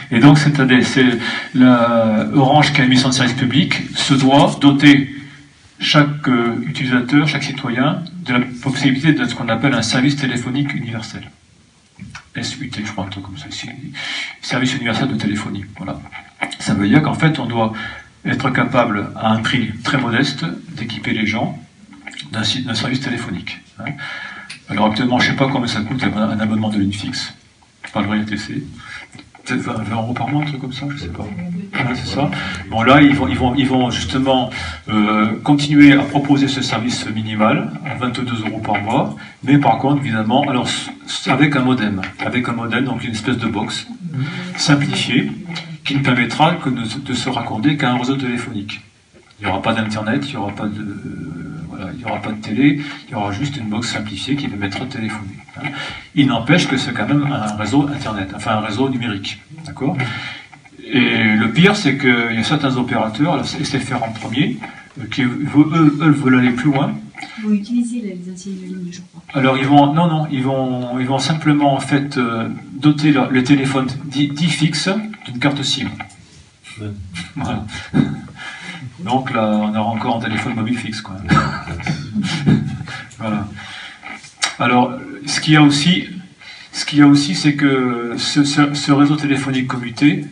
Et donc c'est Orange, qui a une mission de service public, se doit doter chaque utilisateur, chaque citoyen, de la possibilité de ce qu'on appelle un service téléphonique universel. SUT, je crois, un truc comme ça. Service universel de téléphonie. Voilà. Ça veut dire qu'en fait, on doit être capable, à un prix très modeste, d'équiper les gens d'un service téléphonique. Hein. Alors actuellement, je ne sais pas combien ça coûte un abonnement de ligne fixe, par le RTC. Peut-être 20 € par mois, un truc comme ça, je sais pas. Ouais, c'est ça. Bon, là, ils vont justement continuer à proposer ce service minimal à 22 € par mois, mais par contre, évidemment, alors avec un modem, donc une espèce de box simplifiée, qui ne permettra que de se raccorder qu'à un réseau téléphonique. Il n'y aura pas d'internet, il n'y aura pas de télé, il y aura juste une box simplifiée qui permettra de téléphoner. Hein. Il n'empêche que c'est quand même un réseau internet, enfin un réseau numérique. D'accord ? Et le pire, c'est qu'il y a certains opérateurs, SFR en premier, qui eux veulent aller plus loin. Ils vont utiliser les anciennes lignes, je crois. Alors ils vont simplement en fait doter le téléphone dit fixe d'une carte SIM. Ouais. Voilà. Donc là, on aura encore un téléphone mobile fixe, quoi. Voilà. Alors, ce qu'il y a aussi, c'est que ce réseau téléphonique commuté,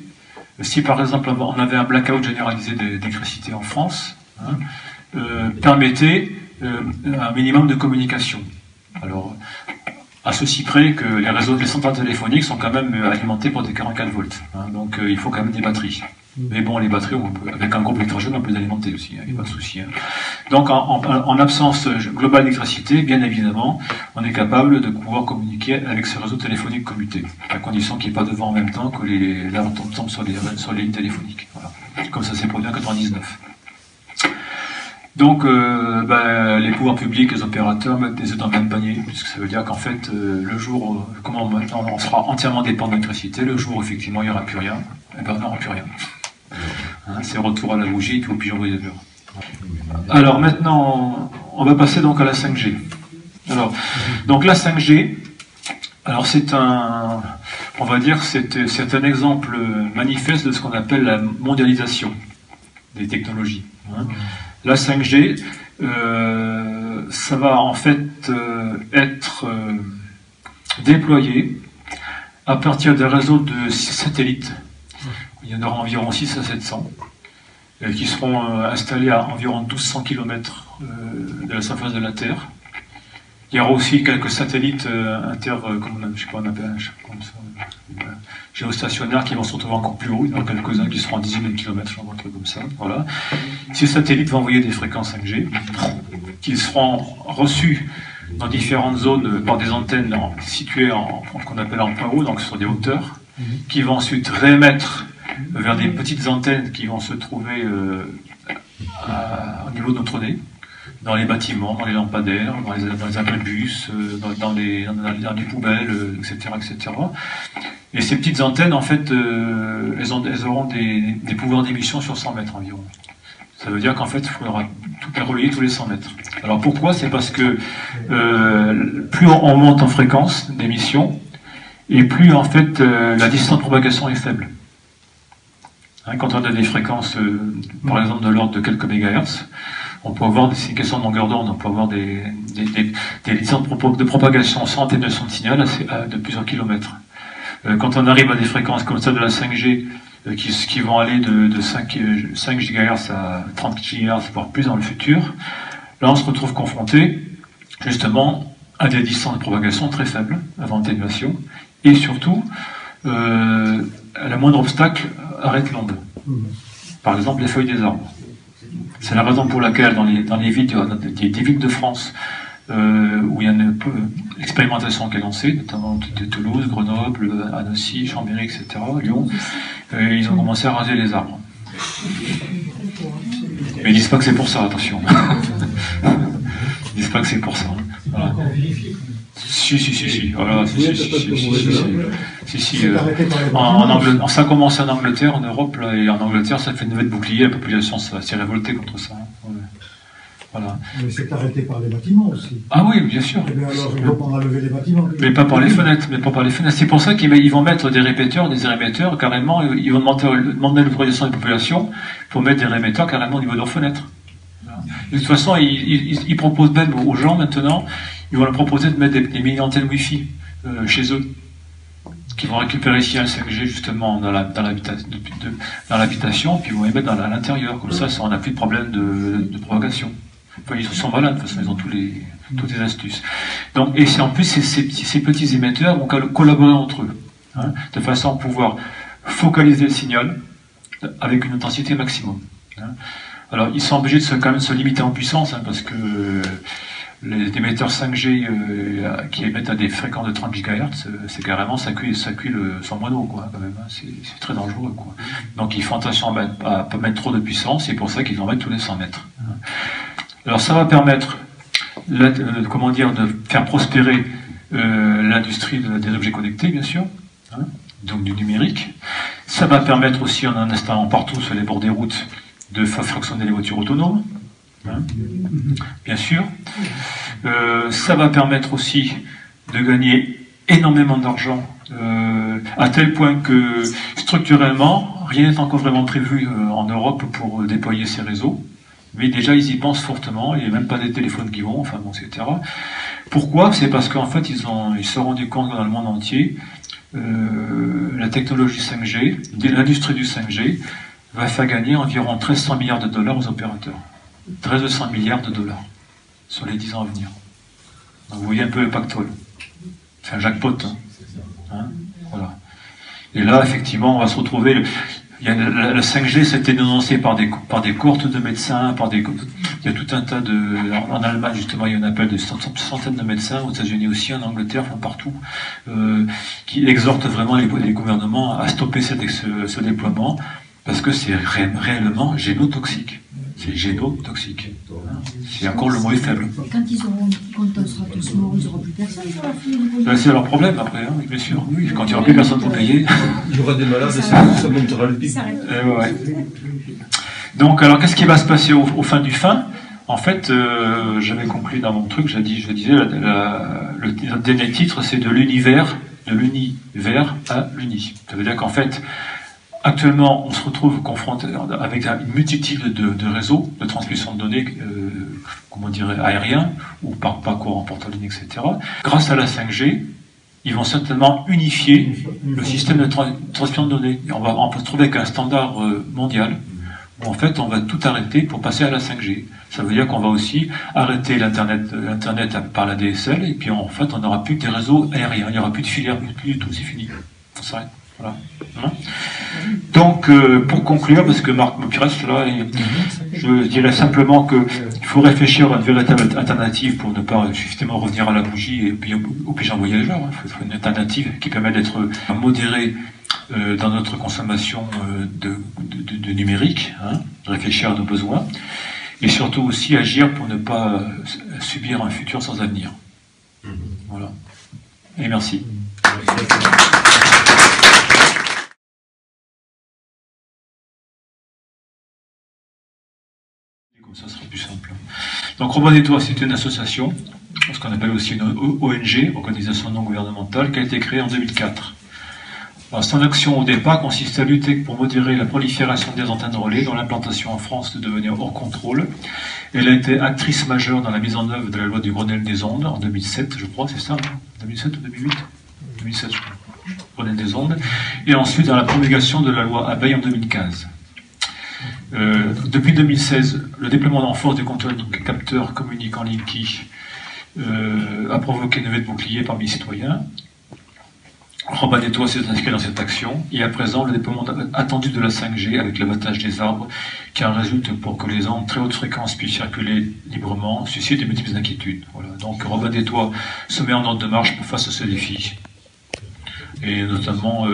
si par exemple on avait un blackout généralisé d'électricité en France, hein, permettait un minimum de communication. Alors, à ceci près que les centrales téléphoniques sont quand même alimentées par des 44 volts. Hein, donc il faut quand même des batteries. Mais bon, les batteries, avec un groupe électrogène, on peut les alimenter aussi, il n'y a pas de souci. Hein. Donc en absence globale d'électricité, bien évidemment, on est capable de pouvoir communiquer avec ce réseau téléphonique commuté, à condition qu'il n'y ait pas de vent en même temps que les lampes tombent sur les lignes téléphoniques. Voilà. Comme ça s'est produit en 1999. Donc, les pouvoirs publics, les opérateurs mettent des œufs dans le même panier, puisque ça veut dire qu'en fait, le jour où on sera entièrement dépendant d'électricité, le jour où effectivement il n'y aura plus rien, eh ben, on n'aura plus rien. Hein, c'est retour à la bougie, puis au pigeon voyageur. Alors maintenant, on va passer donc à la 5G. Alors, donc la 5G, alors c'est un exemple manifeste de ce qu'on appelle la mondialisation des technologies. Hein. La 5G, ça va en fait être déployé à partir des réseaux de satellites. Il y en aura environ 6 à 700, qui seront installés à environ 1200 km de la surface de la Terre. Il y aura aussi quelques satellites géostationnaires qui vont se retrouver encore plus haut. Il y en aura quelques-uns qui seront à 10 000 km, un truc comme ça. Voilà. Ces satellites vont envoyer des fréquences 5G qui seront reçues dans différentes zones par des antennes situées qu'on appelle en point haut, donc sur des hauteurs, qui vont ensuite réémettre vers des petites antennes qui vont se trouver au niveau de notre nez, dans les bâtiments, dans les lampadaires, dans les abribus, dans les poubelles, etc., etc. Et ces petites antennes, en fait, elles auront des pouvoirs d'émission sur 100 mètres environ. Ça veut dire qu'en fait, il faudra tout relayer tous les 100 mètres. Alors pourquoi? C'est parce que plus on monte en fréquence d'émission, et plus en fait la distance de propagation est faible. Hein, quand on a des fréquences, par exemple de l'ordre de quelques mégahertz, on peut avoir, c'est une question de longueur d'onde, on peut avoir des distances de propagation sans atténuation de signal de plusieurs kilomètres. Quand on arrive à des fréquences comme ça de la 5G, qui vont aller de 5 GHz à 30 GHz, voire plus dans le futur, là on se retrouve confronté justement à des distances de propagation très faibles, avant atténuation, et surtout, la moindre obstacle arrête l'onde. Par exemple, les feuilles des arbres. C'est la raison pour laquelle dans les villes, des villes de France où il y a une expérimentation qui est lancée, notamment de Toulouse, Grenoble, Annecy, Chambéry, etc., Lyon, ils ont commencé à raser les arbres. Mais ils disent pas que c'est pour ça, attention. Ils disent pas que c'est pour ça. Voilà. Si. Voilà, ça a commencé en Angleterre, en Europe, là, et en Angleterre, ça fait une levée de bouclier, la population s'est révoltée contre ça. Ouais. Voilà. Mais c'est arrêté par les bâtiments aussi. Ah oui, bien sûr. Et bien alors, il faut pas enlever les bâtiments. Mais pas par les fenêtres, C'est pour ça qu'ils vont mettre des répéteurs, carrément, ils vont demander l'autorisation des populations pour mettre des répéteurs carrément au niveau de leurs fenêtres. Voilà. De toute façon, ils proposent même aux gens maintenant, ils vont leur proposer de mettre des mini-antennes Wi-Fi chez eux, qui vont récupérer ici un 5G justement dans l'habitation, puis ils vont les mettre à l'intérieur. Comme ça, on n'a plus de problème de propagation. Enfin, ils sont malades, de toute façon, ils ont toutes les astuces. Donc, et en plus, ces petits émetteurs vont collaborer entre eux, hein, de façon à pouvoir focaliser le signal avec une intensité maximum. Hein. Alors, ils sont obligés de quand même se limiter en puissance, hein, parce que les émetteurs 5G qui émettent à des fréquences de 30 GHz, c'est carrément, ça cuit son mono, quoi, quand même, hein, c'est très dangereux, quoi. Donc, ils font attention à ne pas mettre trop de puissance, c'est pour ça qu'ils en mettent tous les 100 mètres. Hein. Alors ça va permettre de faire prospérer l'industrie des objets connectés, bien sûr, hein, donc du numérique. Ça va permettre aussi, en installant partout sur les bords des routes, de faire fonctionner les voitures autonomes, hein, bien sûr. Ça va permettre aussi de gagner énormément d'argent, à tel point que structurellement, rien n'est encore vraiment prévu en Europe pour déployer ces réseaux. Mais déjà, ils y pensent fortement, il n'y a même pas des téléphones qui vont, enfin bon, etc. Pourquoi? C'est parce qu'en fait, ils se sont rendus compte que dans le monde entier, la technologie 5G, l'industrie du 5G, va faire gagner environ 1300 milliards de dollars aux opérateurs. 1300 milliards de dollars sur les 10 ans à venir. Donc vous voyez un peu le pactole. C'est un jackpot. Hein, voilà. Et là, effectivement, on va se retrouver... Le 5G, c'était dénoncé par des cohortes de médecins, il y a tout un tas en Allemagne, justement, il y a un appel de centaines de médecins, aux États-Unis aussi, en Angleterre, enfin partout, qui exhortent vraiment les gouvernements à stopper ce déploiement, parce que c'est réellement génotoxique. C'est génotoxique. C'est encore le mot est faible. Quand on sera tous morts, ils n'auront plus personne. C'est leur problème après, hein, bien sûr. Oui, quand il n'y aura plus personne pour payer. Il y aura des malades, ça montera le pic. Ouais. Donc, alors, qu'est-ce qui va se passer au fin du fin? En fait, j'avais conclu dans mon truc, je disais, le dernier titre, c'est de l'univers à l'uni. Ça veut dire qu'en fait, actuellement, on se retrouve confronté avec une multitude de réseaux de transmission de données, aériens, ou par courant porte-ligne, etc. Grâce à la 5G, ils vont certainement unifier le système de transmission de données. Et on va se retrouver avec un standard mondial, où en fait, on va tout arrêter pour passer à la 5G. Ça veut dire qu'on va aussi arrêter l'Internet par la DSL, et puis en fait, on n'aura plus que des réseaux aériens, il n'y aura plus de filière, plus du tout, c'est fini. On s'arrête. Voilà. Donc, pour conclure, parce que Marc me presse là, je dirais simplement qu'il faut réfléchir à une véritable alternative pour ne pas justement revenir à la bougie et puis au pigeon voyageur. Il faut une alternative qui permet d'être modérée dans notre consommation de numérique, hein, réfléchir à nos besoins, et surtout aussi agir pour ne pas subir un futur sans avenir. Voilà. Et merci. Ça sera plus simple. Donc Robin des Toits, c'est une association, ce qu'on appelle aussi une ONG, organisation non gouvernementale, qui a été créée en 2004. Alors, son action au départ consiste à lutter pour modérer la prolifération des antennes relais dont l'implantation en France de devenir hors contrôle. Elle a été actrice majeure dans la mise en œuvre de la loi du Grenelle des ondes en 2007, je crois, c'est ça, 2007 ou 2008 2007, je crois, Grenelle des ondes. Et ensuite dans la promulgation de la loi Abeille en 2015. Depuis 2016, le déploiement en force du compteur capteur communicant Linky a provoqué une levée de bouclier parmi les citoyens. Robin des Toits s'est inscrit dans cette action, et à présent le déploiement attendu de la 5G avec l'abattage des arbres qui en résulte pour que les ondes très haute fréquence puissent circuler librement suscite de multiples inquiétudes. Voilà. Donc Robin des Toits se met en ordre de marche face à ce défi. Et notamment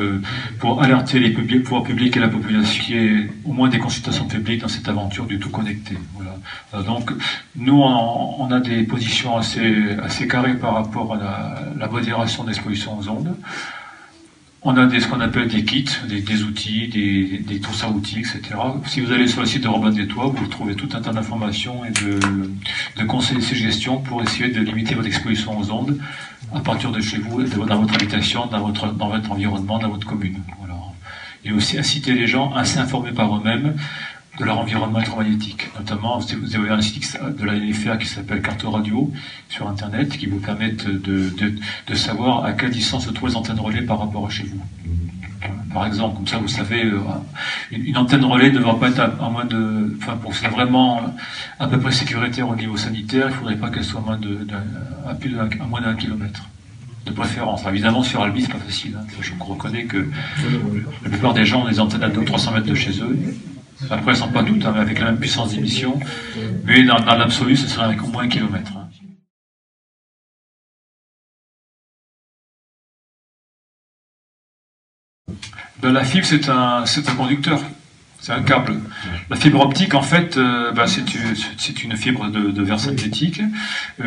pour alerter les pouvoirs publics et la population, qui est au moins des consultations publiques dans cette aventure du tout connecté. Voilà. Donc nous, on a des positions assez carrées par rapport à la modération d'exposition aux ondes. On a ce qu'on appelle des kits, des outils, des trousses à outils, etc. Si vous allez sur le site de Robin des Toits, vous trouvez tout un tas d'informations et de conseils et suggestions pour essayer de limiter votre exposition aux ondes à partir de chez vous, dans votre habitation, dans votre environnement, dans votre commune. Voilà. Et aussi inciter les gens à s'informer par eux-mêmes de leur environnement électromagnétique. Notamment, vous avez un site de la NFR qui s'appelle Carte Radio sur Internet, qui vous permet de savoir à quelle distance se trouvent les antennes relais par rapport à chez vous. Par exemple, comme ça, vous savez, une antenne relais ne devra pas être à moins de... Enfin, pour que ce soit vraiment à peu près sécuritaire au niveau sanitaire, il ne faudrait pas qu'elle soit à moins d'un kilomètre. De préférence. Alors, évidemment, sur Albi, c'est pas facile. Hein. Je reconnais que la plupart des gens ont des antennes à 200-300 mètres de chez eux. Après, elles ne sont pas toutes, hein, avec la même puissance d'émission. Mais dans l'absolu, ce serait avec au moins 1 kilomètre. Hein. Ben, la fibre, c'est un conducteur. C'est un câble. La fibre optique, en fait, c'est une fibre de verre synthétique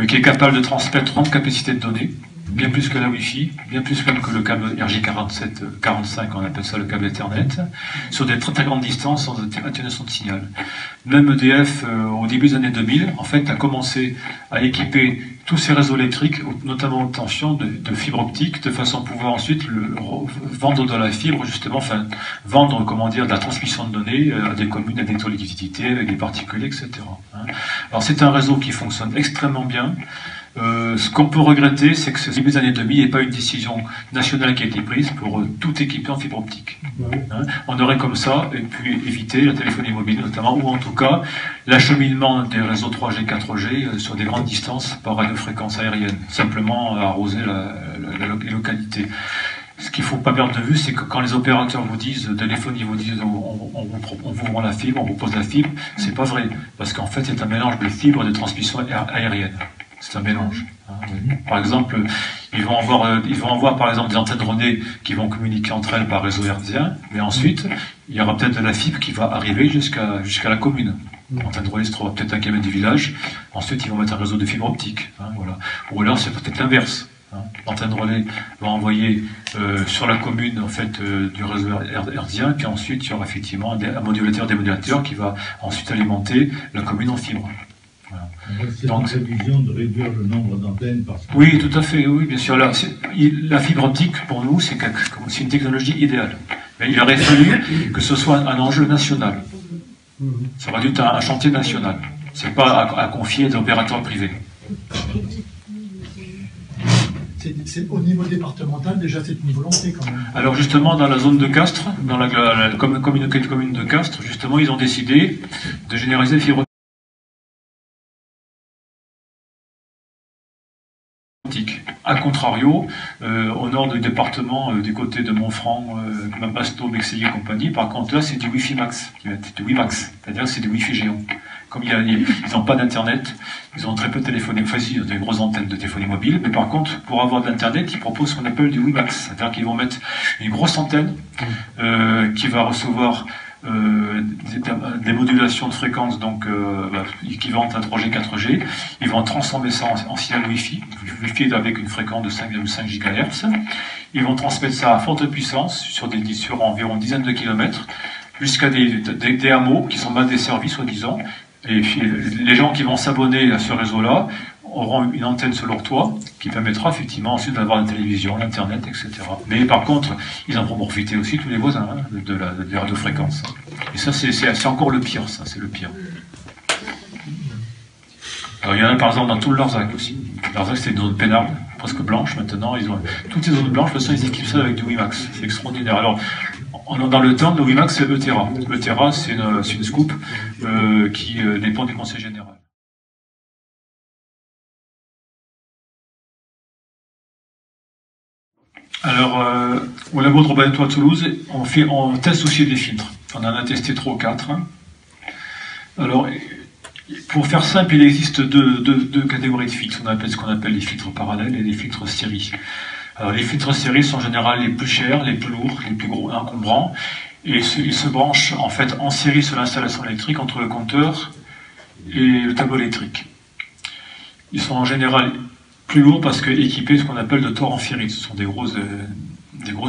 qui est capable de transmettre 30 capacités de données, bien plus que la Wi-Fi, bien plus même que le câble RJ45, on appelle ça le câble Ethernet, sur des très très grandes distances sans atténuation de signal. Même EDF, au début des années 2000, en fait, a commencé à équiper tous ces réseaux électriques, notamment haute tension, de fibre optique, de façon à pouvoir ensuite vendre de la fibre, justement, enfin, vendre, comment dire, de la transmission de données à des communes, à des collectivités, avec des particuliers, etc. Alors c'est un réseau qui fonctionne extrêmement bien. Ce qu'on peut regretter, c'est que ce début des années 2000, il n'y ait pas une décision nationale qui a été prise pour tout équiper en fibre optique. On aurait comme ça pu éviter la téléphonie mobile notamment, ou en tout cas l'acheminement des réseaux 3G, 4G sur des grandes distances par radiofréquence aérienne, simplement arroser les localités. Ce qu'il ne faut pas perdre de vue, c'est que quand les opérateurs vous disent, téléphonie vous disent on vous vend la fibre, on vous pose la fibre, c'est pas vrai, parce qu'en fait c'est un mélange de fibre et de transmission aérienne. C'est un mélange. Par exemple, ils vont avoir par exemple des antennes relais qui vont communiquer entre elles par réseau hertzien, mais ensuite, il y aura peut-être de la fibre qui va arriver jusqu'à la commune. L'antenne relais se trouve à peut-être un kilomètre du village, ensuite ils vont mettre un réseau de fibre optique. Voilà. Ou alors c'est peut-être l'inverse. L'antenne relais va envoyer sur la commune en fait, du réseau hertzien, puis ensuite il y aura effectivement un modulateur, démodulateur qui va ensuite alimenter la commune en fibre. C'est une prévision de réduire le nombre d'antennes parce que... Oui, tout à fait, oui, bien sûr. La fibre optique, pour nous, c'est une technologie idéale. Mais il aurait fallu que ce soit un enjeu national. Ça aurait dû être un chantier national. C'est pas à confier à des opérateurs privés. C'est au niveau départemental, déjà, c'est une volonté quand même. Alors justement, dans la zone de Castres, dans la commune de Castres, justement, ils ont décidé de généraliser la fibre optique. A contrario, au nord du département, du côté de Montfranc, Basto, Mexelier et compagnie, par contre là c'est du Wi-Fi Max, du WiMax, c'est-à-dire c'est du Wi-Fi géant. Comme ils n'ont pas d'internet, ils ont très peu de téléphonie, enfin ils ont des grosses antennes de téléphonie mobile, mais par contre pour avoir de l'internet, ils proposent ce qu'on appelle du WiMax, c'est-à-dire qu'ils vont mettre une grosse antenne qui va recevoir des modulations de fréquences donc équivalentes à 3G, 4G. Ils vont transformer ça en signal Wi-Fi avec une fréquence de 5,5 GHz. Ils vont transmettre ça à forte puissance sur environ une dizaine de kilomètres jusqu'à des hameaux qui sont mal desservis, soi-disant, Et les gens qui vont s'abonner à ce réseau-là auront une antenne sur leur toit qui permettra effectivement ensuite d'avoir la télévision, l'internet, etc. Mais par contre, ils en vont profiter aussi tous les voisins de la radiofréquence. Et ça, c'est encore le pire, ça, c'est le pire. Alors, il y en a par exemple dans tout le Larzac aussi. Le Larzac, c'était une zone pénale, presque blanche maintenant. Toutes ces zones blanches, de toute façon, ils équipent ça avec du WiMAX. C'est extraordinaire. Alors, dans le temps, le WiMAX, c'est Eutera. Eutera, c'est une scoop qui dépend du Conseil général. Alors, au labo de Robin des Toits à Toulouse, on teste aussi des filtres. On en a testé 3 ou 4. Alors, pour faire simple, il existe deux catégories de filtres. On appelle ce qu'on appelle les filtres parallèles et les filtres série. Alors, les filtres série sont en général les plus chers, les plus lourds, les plus gros, encombrants. Et ils se branchent en fait en série sur l'installation électrique entre le compteur et le tableau électrique. Ils sont en général plus lourds parce qu'équipés de ce qu'on appelle de tores en ferrite. Ce sont des grosses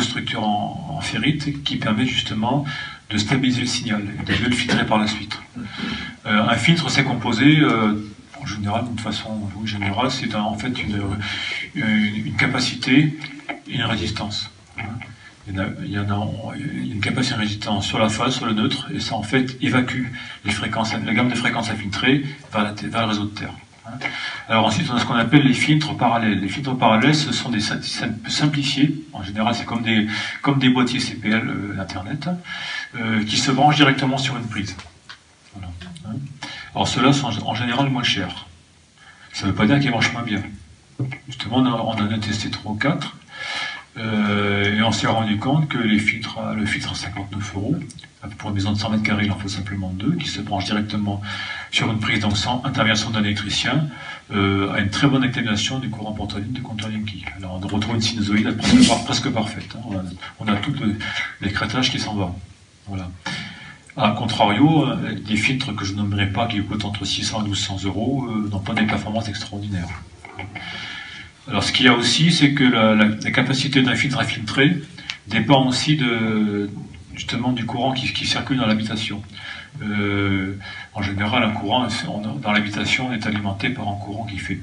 structures en ferrite qui permettent justement de stabiliser le signal et de mieux le filtrer par la suite. Un filtre, c'est composé, en général, d'une façon générale, c'est en fait une capacité et une résistance. Il y a une capacité et une résistance sur la phase, sur le neutre, et ça en fait évacue la gamme de fréquences à filtrer vers le réseau de terre. Alors ensuite, on a ce qu'on appelle les filtres parallèles. Les filtres parallèles, ce sont des simplifiés. En général, c'est comme des boîtiers CPL d'Internet qui se branchent directement sur une prise. Voilà. Alors ceux-là sont en général moins chers. Ça ne veut pas dire qu'ils marchent moins bien. Justement, on en a testé 3 ou 4. Et on s'est rendu compte que le filtre à 59 €, pour une maison de 100 mètres carrés, il en faut simplement 2, qui se branchent directement sur une prise, donc sans intervention d'un électricien, a une très bonne atténuation du courant porte-ligne de compteur Yankee. Alors on retrouve une sinusoïde presque parfaite. On a tout l'écrêtage qui s'en va. Voilà. A contrario, des filtres que je nommerai pas, qui coûtent entre 600 et 1200 € n'ont pas des performances extraordinaires. Alors ce qu'il y a aussi, c'est que la capacité d'un filtre à filtrer dépend aussi justement du courant qui circule dans l'habitation. En général, un courant dans l'habitation est alimenté par un courant qui fait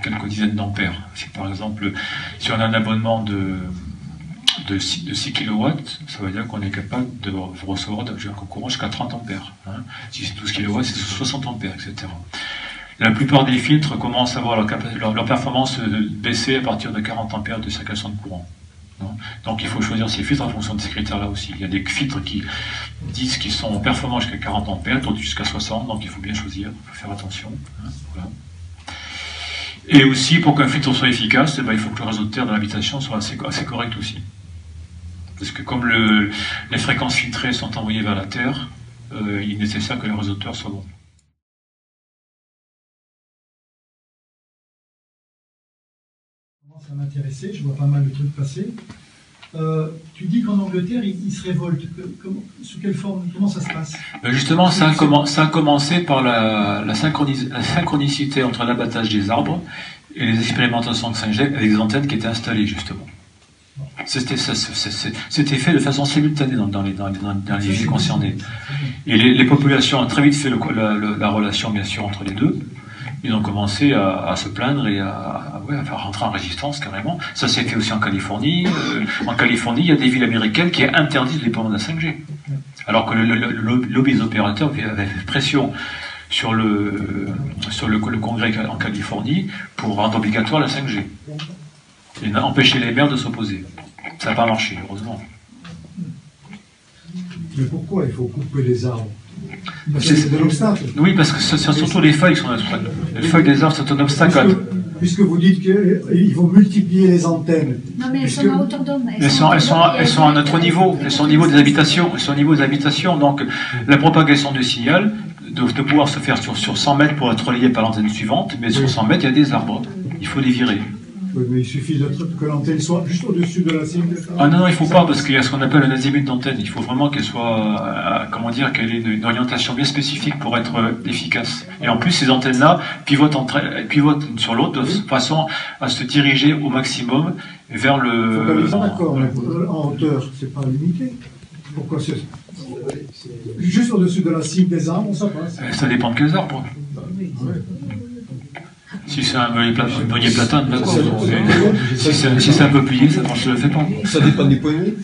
quelques dizaines d'ampères. Si par exemple, si on a un abonnement de 6 kW, ça veut dire qu'on est capable de recevoir un courant jusqu'à 30 ampères. Si c'est 12 kW, c'est 60 ampères, etc. La plupart des filtres commencent à voir leur performance baisser à partir de 40 ampères de circulation de courant. Donc il faut choisir ces filtres en fonction de ces critères-là aussi. Il y a des filtres qui disent qu'ils sont performants jusqu'à 40 ampères, d'autres jusqu'à 60, donc il faut bien choisir, il faut faire attention. Voilà. Et aussi, pour qu'un filtre soit efficace, il faut que le réseau de terre de l'habitation soit assez correct aussi. Parce que comme les fréquences filtrées sont envoyées vers la Terre, il est nécessaire que le réseau de terre soit bon. Ça m'intéressait, je vois pas mal de trucs passer. Tu dis qu'en Angleterre, ils se révoltent. Sous quelle forme? Comment ça se passe? Justement, ça a commencé par la synchronicité entre l'abattage des arbres et les expérimentations de 5G avec des antennes qui étaient installées, justement. C'était fait de façon simultanée dans les villes concernées. Et les populations ont très vite fait la relation, bien sûr, entre les deux. Ils ont commencé à se plaindre et à faire rentrer en résistance carrément. Ça s'est fait aussi en Californie. En Californie, il y a des villes américaines qui interdisent le déploiement de la 5G. Alors que le lobby des opérateurs avait fait pression sur le congrès en Californie pour rendre obligatoire la 5G. Et empêcher les maires de s'opposer. Ça n'a pas marché, heureusement. Mais pourquoi il faut couper les arbres? C'est de l'obstacle. Oui, parce que c'est surtout les feuilles qui sont un obstacle. Les feuilles des arbres sont un obstacle. Puisque vous dites qu'il faut multiplier les antennes. Non, mais elles sont à hauteur d'homme. Elles sont à notre niveau. Elles sont au niveau des habitations. Elles sont au niveau des habitations. Donc, la propagation du signal de pouvoir se faire sur 100 mètres pour être relayé par l'antenne suivante, mais sur 100 mètres, il y a des arbres. Il faut les virer. Oui, mais il suffit que l'antenne soit juste au-dessus de la cible. Ah non, il ne faut pas, parce qu'il y a ce qu'on appelle un azimut d'antenne. Il faut vraiment qu'elle soit, qu'elle ait une orientation bien spécifique pour être efficace. Et en plus, ces antennes-là pivotent sur l'autre de façon à se diriger au maximum vers le... D'accord, en hauteur, c'est pas limité. Pourquoi Juste au-dessus de la cime des arbres, ça passe. Ça dépend de quels arbres. Si c'est un meunier platane, d'accord. Si c'est un peuplier, ça ne le fait pas. Ça dépend des poignées.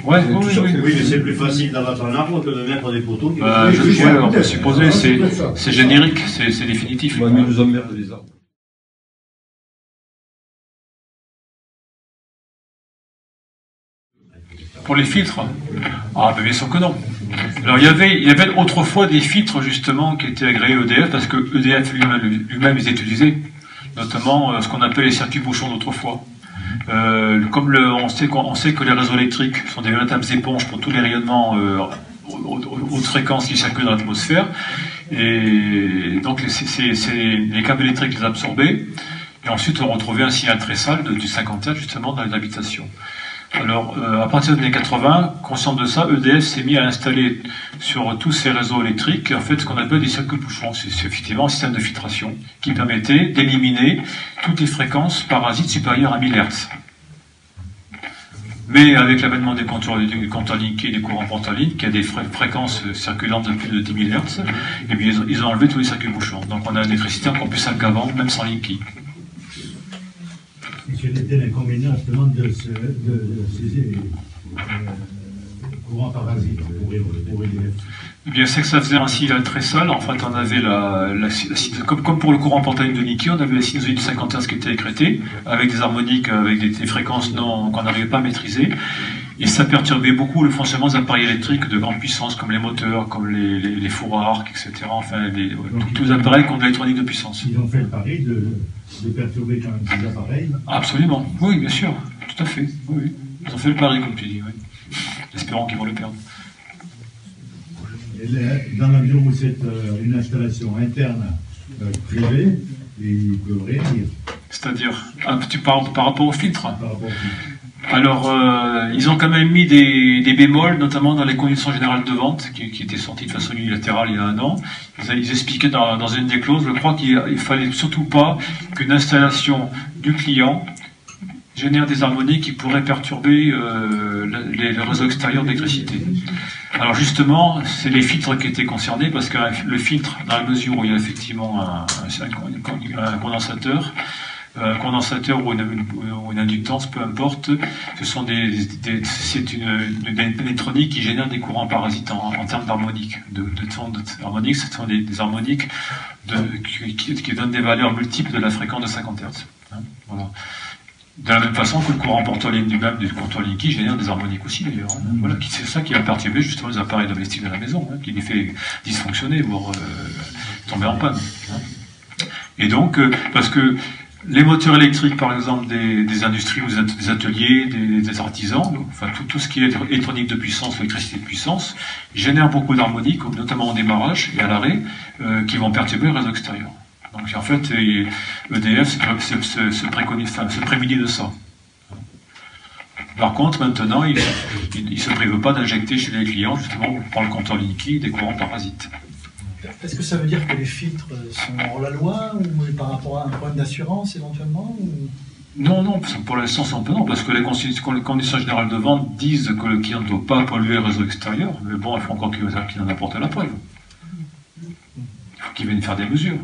Ouais, Oui, mais c'est plus facile d'abattre un arbre que de mettre des poteaux. On peut supposer, c'est générique, c'est définitif. Ouais, mais nous emmerde les arbres. Pour les filtres? Ah, ben bien sûr que non. Alors il y avait autrefois des filtres justement qui étaient agréés EDF parce que EDF lui-même les utilisait, notamment ce qu'on appelle les circuits bouchons d'autrefois. Comme on sait que les réseaux électriques sont des véritables éponges pour tous les rayonnements haute fréquence qui circulent dans l'atmosphère, et donc les câbles électriques les absorbaient, et ensuite on retrouvait un signal très sale du 50 Hz justement dans les habitations. Alors, à partir des années 80, conscient de ça, EDF s'est mis à installer sur tous ces réseaux électriques, en fait, ce qu'on appelle des circuits bouchons. C'est effectivement un système de filtration qui permettait d'éliminer toutes les fréquences parasites supérieures à 1000 Hz. Mais avec l'avènement des compteurs Linky et des courants porte-à-ligne, qui a des fréquences circulantes de plus de 10 000 Hz, et bien, ils ont enlevé tous les circuits bouchons. Donc on a une électricité encore plus simple qu'avant, même sans Linky. Quel était l'inconvénient justement de ces courants parasites pour EDF? Eh bien, c'est que ça faisait un signal très sale. En fait, on avait comme pour le courant porte-à-ligne de Linky, on avait la sinusoïde de 50 Hz qui était écrétée, avec des harmoniques, avec des fréquences qu'on n'arrivait pas à maîtriser. Et ça perturbait beaucoup le fonctionnement des appareils électriques de grande puissance, comme les moteurs, comme les fours à arc, etc. Enfin, tous les appareils qui ont de l'électronique de puissance. Ils ont fait le pari de perturber quand même ces appareils. Absolument, oui, bien sûr, tout à fait. Oui. Ils ont fait le pari, comme tu dis, oui. Espérons qu'ils vont le perdre. Dans la mesure où c'est une installation interne privée, ils peuvent réagir. C'est-à-dire, tu parles par rapport au filtre? Par rapport au filtre. Alors, ils ont quand même mis des bémols, notamment dans les conditions générales de vente, qui étaient sorties de façon unilatérale il y a un an. Ils expliquaient dans une des clauses, je crois qu'il fallait surtout pas qu'une installation du client génère des harmoniques qui pourraient perturber le réseau extérieur d'électricité. Alors justement, c'est les filtres qui étaient concernés, parce que le filtre, dans la mesure où il y a effectivement un condensateur, ou une inductance, peu importe, c'est une électronique qui génère des courants parasites en termes d'harmonique. Harmoniques, ce sont des harmoniques qui donnent des valeurs multiples de la fréquence de 50 Hz. Hein, voilà. De la même façon que le courant porte-à-ligne du compteur Linky génère des harmoniques aussi d'ailleurs. Hein. Voilà, c'est ça qui va perturber justement les appareils domestiques de la maison, hein, qui les fait dysfonctionner, voire tomber en panne. Hein. Et donc, parce que les moteurs électriques, par exemple, des industries ou des ateliers, des artisans, enfin tout ce qui est électronique de puissance, électricité de puissance, génèrent beaucoup d'harmoniques, notamment au démarrage et à l'arrêt, qui vont perturber le réseau extérieur. Donc en fait, EDF se prémunit de ça. Par contre, maintenant, il ne se préveut pas d'injecter chez les clients, justement, par le compteur Linky, des courants parasites. Est-ce que ça veut dire que les filtres sont hors la loi, ou par rapport à un problème d'assurance éventuellement, ou... Non, pour l'instant, c'est un peu non, parce que les conditions générales de vente disent que le client ne doit pas polluer le réseau extérieur, mais bon, il faut encore qu'il en apporte la preuve. Il faut qu'il vienne faire des mesures.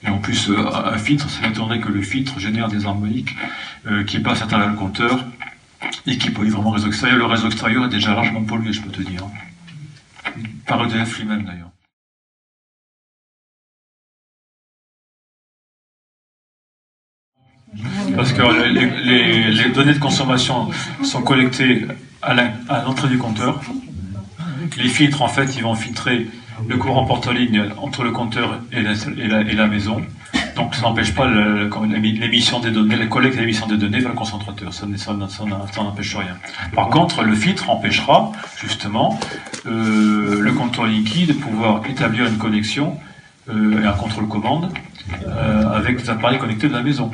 Et en plus, un filtre, ça m'étonnerait que le filtre génère des harmoniques qui passent à travers le compteur et qui polluent vraiment le réseau extérieur. Le réseau extérieur est déjà largement pollué, je peux te dire. Par EDF lui-même, d'ailleurs. Parce que les données de consommation sont collectées à l'entrée du compteur. Les filtres, en fait, ils vont filtrer le courant porte-ligne entre le compteur et la maison. Donc ça n'empêche pas l'émission des données, la collecte et l'émission des données vers le concentrateur. Ça n'empêche rien. Par contre, le filtre empêchera justement le compteur Linky de pouvoir établir une connexion et un contrôle-commande avec les appareils connectés de la maison.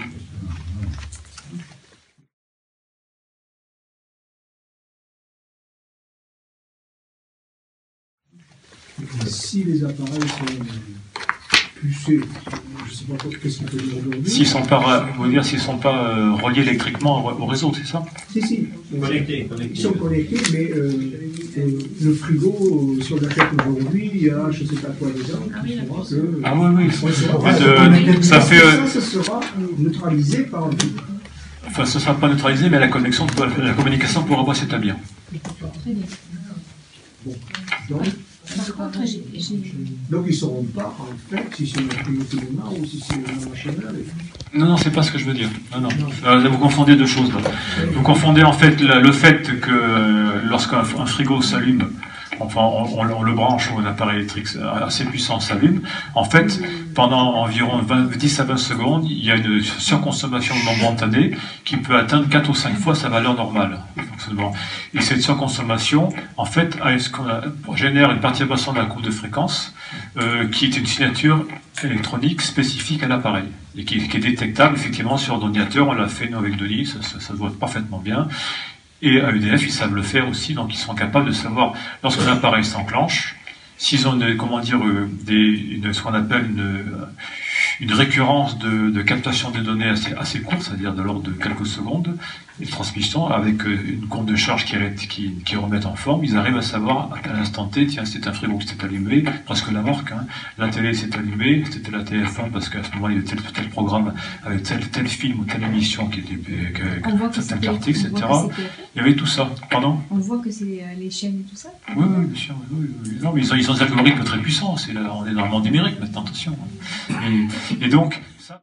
Si les appareils sont pucés, je ne sais pas qu'est-ce qu'il peut dire aujourd'hui. S'ils sont pas, vous dire s'ils sont pas reliés électriquement au réseau, c'est ça? Si. Connectés. Ils sont connectés, mais le frigo sur la tête aujourd'hui, il y a je ne sais pas quoi dedans. Ah oui. Ça sera neutralisé par un frigo. Enfin, ce ne sera pas neutralisé, mais la communication pourra pas s'établir. Très bien. Bon. Par contre, Donc ils ne sauront pas, en fait, si c'est une téléma ou si c'est une machine à laver. Non, c'est pas ce que je veux dire. Non. Vous confondez deux choses là. Vous confondez en fait le fait que lorsqu'un frigo s'allume, enfin on le branche ou un appareil électrique assez puissant s'allume, en fait, pendant environ 10 à 20 secondes, il y a une surconsommation momentanée qui peut atteindre 4 ou 5 fois sa valeur normale. Et cette surconsommation, en fait, génère une perturbation de la courbe de fréquence qui est une signature électronique spécifique à l'appareil et qui est détectable effectivement sur ordinateur. On l'a fait nous avec Denis, ça se voit parfaitement bien. Et à EDF, ils savent le faire aussi, donc ils sont capables de savoir, lorsqu'un appareil s'enclenche, s'ils ont ce qu'on appelle une récurrence de captation des données assez courte, c'est-à-dire de l'ordre de quelques secondes, et de transmission, avec une courbe de charge qui remet en forme, ils arrivent à savoir à l'instant T, tiens, c'est un frigo qui s'est allumé, presque la marque, hein. La télé s'est allumée, c'était la TF1, parce qu'à ce moment il y avait tel programme, avec tel film ou telle émission qui était certains articles, etc. Il y avait tout ça. Pardon? On voit que c'est les chaînes et tout ça? Oui, bien sûr. Oui. Non, mais ils ont des algorithmes très puissants, on est dans le monde numérique maintenant, attention. Et donc, ça...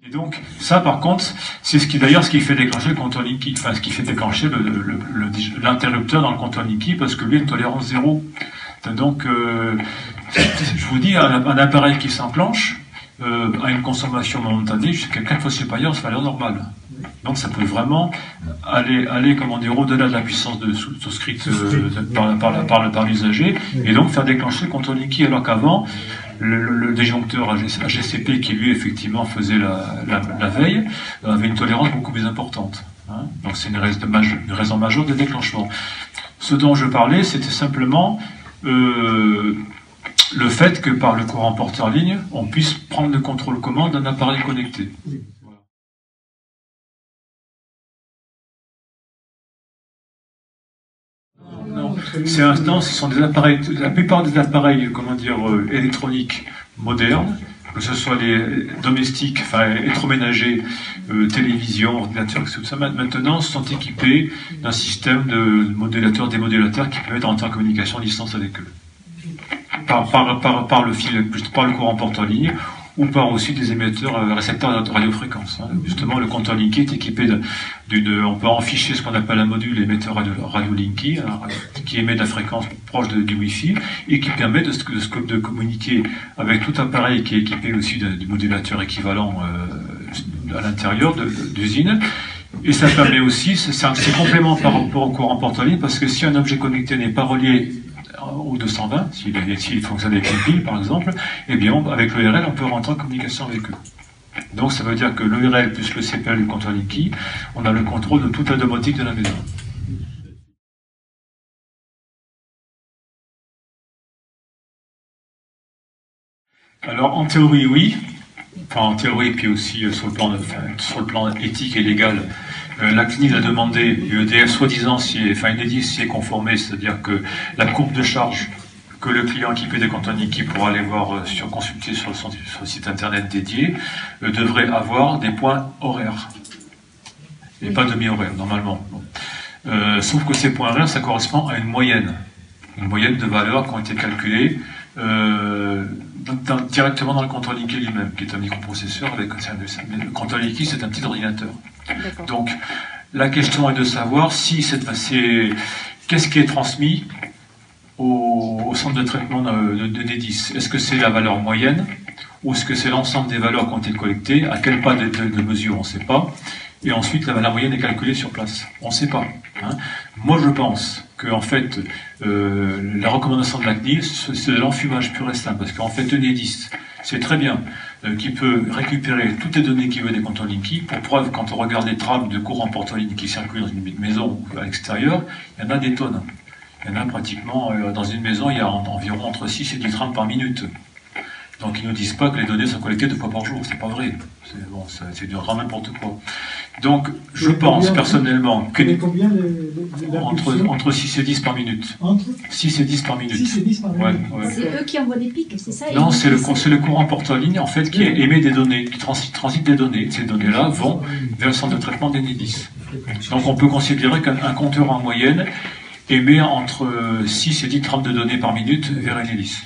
Et donc, ça, par contre, c'est ce qui fait déclencher le compteur Linky, enfin, ce qui fait déclencher l'interrupteur dans le compteur Linky, parce que lui a une tolérance zéro. Donc, je vous dis, un appareil qui s'enclenche a une consommation momentanée jusqu'à 4 fois supérieure à sa valeur normale. Donc, ça peut vraiment aller comment dire, au-delà de la puissance souscrite par l'usager, et donc faire déclencher le compteur Linky, alors qu'avant, le disjoncteur AGCP qui lui effectivement faisait la veille avait une tolérance beaucoup plus importante. Hein. Donc c'est une raison majeure de déclenchement. Ce dont je parlais, c'était simplement le fait que par le courant porteur ligne, on puisse prendre le contrôle commande d'un appareil connecté. Ce sont des appareils, la plupart des appareils, électroniques modernes, que ce soit les domestiques, enfin électroménagers, télévision, ordinateurs, tout ça, maintenant sont équipés d'un système de démodulateurs qui permettent d'entrer en communication à distance avec eux. Par le courant porteur ligne, ou par aussi des émetteurs récepteurs de radiofréquence. Hein. Justement, le compteur Linky est équipé on peut en ficher ce qu'on appelle un module émetteur radio Linky, qui émet de la fréquence proche du Wi-Fi, et qui permet de communiquer avec tout appareil qui est équipé aussi du modulateur équivalent à l'intérieur d'usine. Et ça permet aussi, c'est complément par rapport au courant porteur ligne, parce que si un objet connecté n'est pas relié au 220, s'il fonctionne avec une pile par exemple, eh bien avec l'ERL on peut rentrer en communication avec eux. Donc ça veut dire que l'ERL plus le CPL du compteur Linky, on a le contrôle de toute la domotique de la maison. Alors en théorie oui, enfin en théorie puis aussi sur le plan éthique et légal. La CNIL a demandé, et EDF soi-disant, Enedis s'y est conformé, c'est-à-dire que la courbe de charge que le client équipé des compteurs Linky pourra aller voir consulter sur le site internet dédié, devrait avoir des points horaires. Et pas demi-horaires, normalement. Bon. Sauf que ces points horaires, ça correspond à une moyenne de valeurs qui ont été calculées directement dans le compteur Linky lui-même, qui est un microprocesseur le compteur Linky, c'est un petit ordinateur. Donc, la question est de savoir si qu'est-ce qui est transmis au centre de traitement d'Enedis. Est-ce que c'est la valeur moyenne ou est-ce que c'est l'ensemble des valeurs qui ont été collectées? À quel pas de mesure, on ne sait pas. Et ensuite, la valeur moyenne est calculée sur place. On ne sait pas. Hein. Moi, je pense que en fait, la recommandation de la CNIL, c'est de l'enfumage pur et simple. Parce qu'en fait, Enedis, c'est très bien qu'il peut récupérer toutes les données qu'il veut des compteurs Linky. Pour preuve, quand on regarde les trames de courant porteur ligne qui circulent dans une maison ou à l'extérieur, il y en a des tonnes. Il y en a pratiquement, dans une maison, il y a environ entre 6 et 10 grammes par minute. Donc ils ne nous disent pas que les données sont collectées 2 fois par jour, c'est pas vrai. C'est du grand n'importe quoi. Donc je pense personnellement que combien entre 6 et 10 par minute. Entre 6 et 10 par minute. 6 et 10 par minute. Ouais. C'est eux qui envoient des pics, c'est ça? Non, c'est le courant porteur ligne en fait qui émet des données, qui transite des données. Ces données-là vont vers le centre de traitement d'Enedis. Donc on peut considérer qu'un compteur en moyenne émet entre 6 et 10 grammes de données par minute vers Enedis.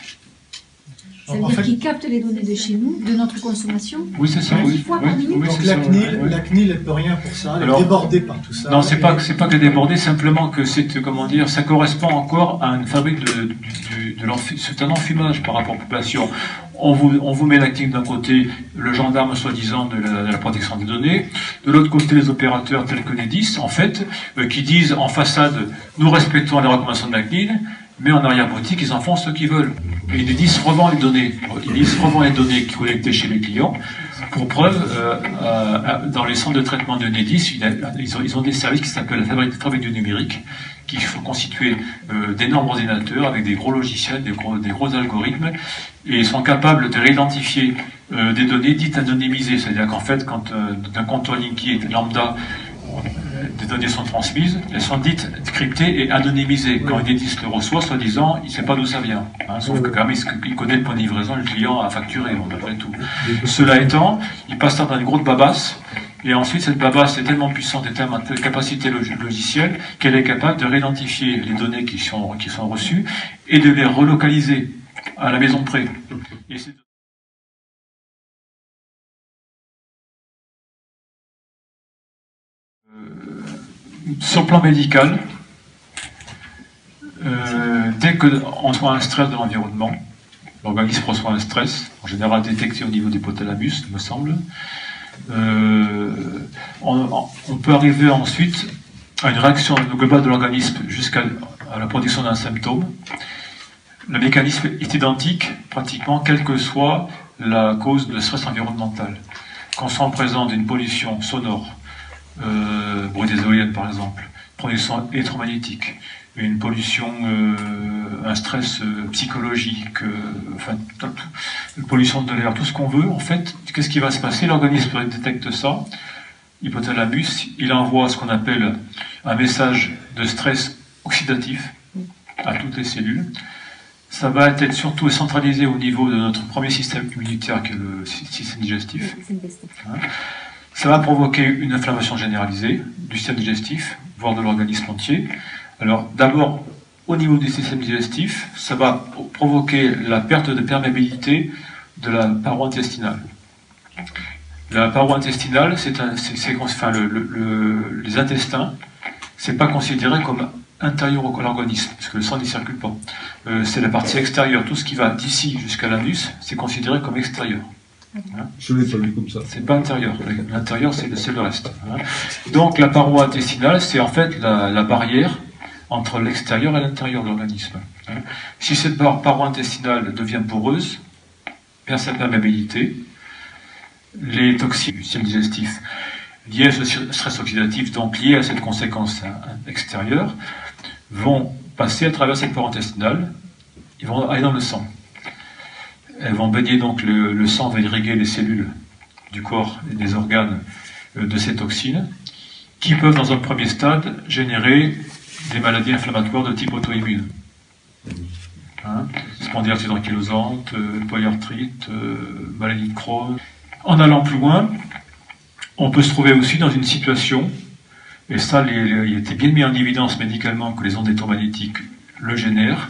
Ça veut dire qu'ils captent les données de chez nous, de notre consommation? Oui, c'est ça, 10 fois par minute. Donc la CNIL, elle peut rien pour ça, elle est débordée par tout ça. Non, c'est pas qu'elle est débordée, simplement que ça correspond encore à une fabrique c'est un enfumage par rapport à la population. On vous met la clinique d'un côté, le gendarme soi-disant de la protection des données, de l'autre côté les opérateurs tels que Enedis, en fait, qui disent en façade, nous respectons les recommandations de la CNIL, mais en arrière-boutique, ils en font ce qu'ils veulent. Et Enedis revend les données. Enedis revend les données qui collectées chez les clients. Pour preuve, dans les centres de traitement de Enedis, ils ont des services qui s'appellent la fabrique du numérique, qui sont constitués d'énormes ordinateurs avec des gros logiciels, des gros algorithmes, et ils sont capables de réidentifier des données dites anonymisées. C'est-à-dire qu'en fait, quand d'un compteur linked lambda, des données sont transmises, elles sont dites cryptées et anonymisées. Quand Enedis le reçoit, soi-disant, il ne sait pas d'où ça vient. Sauf que quand même, il connaît le point de livraison, le client a facturé, après tout. Cela étant, il passe ça dans une grosse babasse, et ensuite cette babasse est tellement puissante et tellement de capacité logicielle qu'elle est capable de réidentifier les données qui sont reçues et de les relocaliser à la maison près. Et sur le plan médical, dès qu'on reçoit un stress de l'environnement, l'organisme reçoit un stress, en général détecté au niveau des hypothalamus, il me semble, on peut arriver ensuite à une réaction globale de l'organisme jusqu'à la production d'un symptôme. Le mécanisme est identique, pratiquement, quelle que soit la cause de stress environnemental. Qu'on soit en présence d'une pollution sonore, bruit des éoliennes par exemple, pollution électromagnétique, une pollution, un stress psychologique, une pollution de l'air, tout ce qu'on veut, en fait, qu'est-ce qui va se passer? L'organisme détecte ça, l'hypothalamus, il envoie ce qu'on appelle un message de stress oxydatif à toutes les cellules. Ça va être surtout centralisé au niveau de notre premier système immunitaire, qui est le système digestif. Ça va provoquer une inflammation généralisée du système digestif, voire de l'organisme entier. Alors, d'abord, au niveau du système digestif, ça va provoquer la perte de perméabilité de la paroi intestinale. La paroi intestinale, les intestins, c'est pas considéré comme intérieur à l'organisme, parce que le sang n'y circule pas. C'est la partie extérieure. Tout ce qui va d'ici jusqu'à l'anus, c'est considéré comme extérieur. Je l'ai pas vu comme ça. C'est pas intérieur. L'intérieur, c'est le reste. Donc la paroi intestinale, c'est en fait la barrière entre l'extérieur et l'intérieur de l'organisme. Si cette paroi intestinale devient poreuse, perd sa perméabilité, les toxines du système digestif liées à ce stress oxydatif, donc liées à cette conséquence extérieure, vont passer à travers cette paroi intestinale, ils vont aller dans le sang. Elles vont baigner, donc le sang va irriguer les cellules du corps et des organes de ces toxines, qui peuvent dans un premier stade générer des maladies inflammatoires de type auto-immune. Spondylarthrite ankylosante, polyarthrite, maladie de Crohn. En allant plus loin, on peut se trouver aussi dans une situation, et ça il était bien mis en évidence médicalement que les ondes électromagnétiques le génèrent,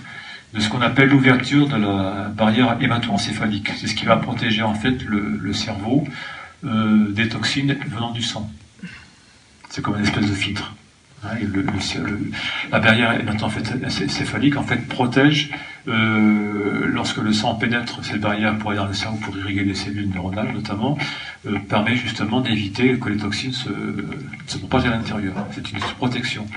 de ce qu'on appelle l'ouverture de la barrière hémato-encéphalique. C'est ce qui va protéger en fait le cerveau des toxines venant du sang. C'est comme une espèce de filtre. La barrière hémato-encéphalique en fait protège lorsque le sang pénètre cette barrière pour aller dans le cerveau pour irriguer les cellules neuronales notamment, permet justement d'éviter que les toxines se propagent à l'intérieur. C'est une protection.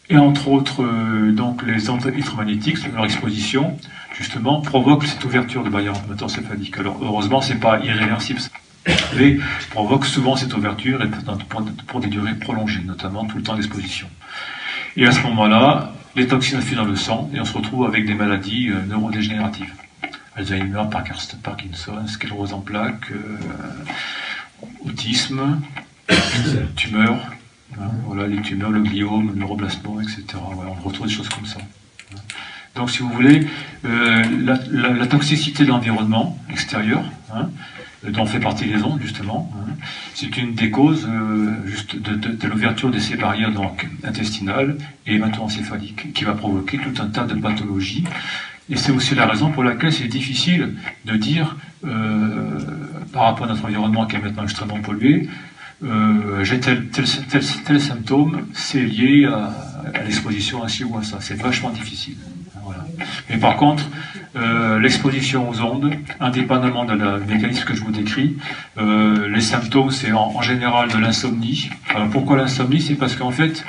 Et entre autres, donc les ondes électromagnétiques, leur exposition, justement, provoque cette ouverture de barrière hémato-encéphalique. Alors heureusement, c'est pas irréversible, mais provoque souvent cette ouverture et pour des durées prolongées, notamment tout le temps d'exposition. Et à ce moment-là, les toxines fuient dans le sang et on se retrouve avec des maladies neurodégénératives. Alzheimer, Parkinson, sclérose en plaques, autisme, tumeurs, hein, voilà, les tumeurs, le gliome, le neuroblastome, etc. Voilà, on retrouve des choses comme ça. Donc, si vous voulez, la toxicité de l'environnement extérieur, hein, dont fait partie les ondes, justement, hein, c'est une des causes de l'ouverture de ces barrières donc, intestinales et hémato-encéphaliques, qui va provoquer tout un tas de pathologies. Et c'est aussi la raison pour laquelle c'est difficile de dire, par rapport à notre environnement qui est maintenant extrêmement pollué, j'ai tel symptôme, c'est lié à l'exposition à ci ou à ça. C'est vachement difficile. Voilà. Mais par contre, l'exposition aux ondes, indépendamment du mécanisme que je vous décris, les symptômes, c'est en général de l'insomnie. Alors pourquoi l'insomnie? C'est parce qu'en fait,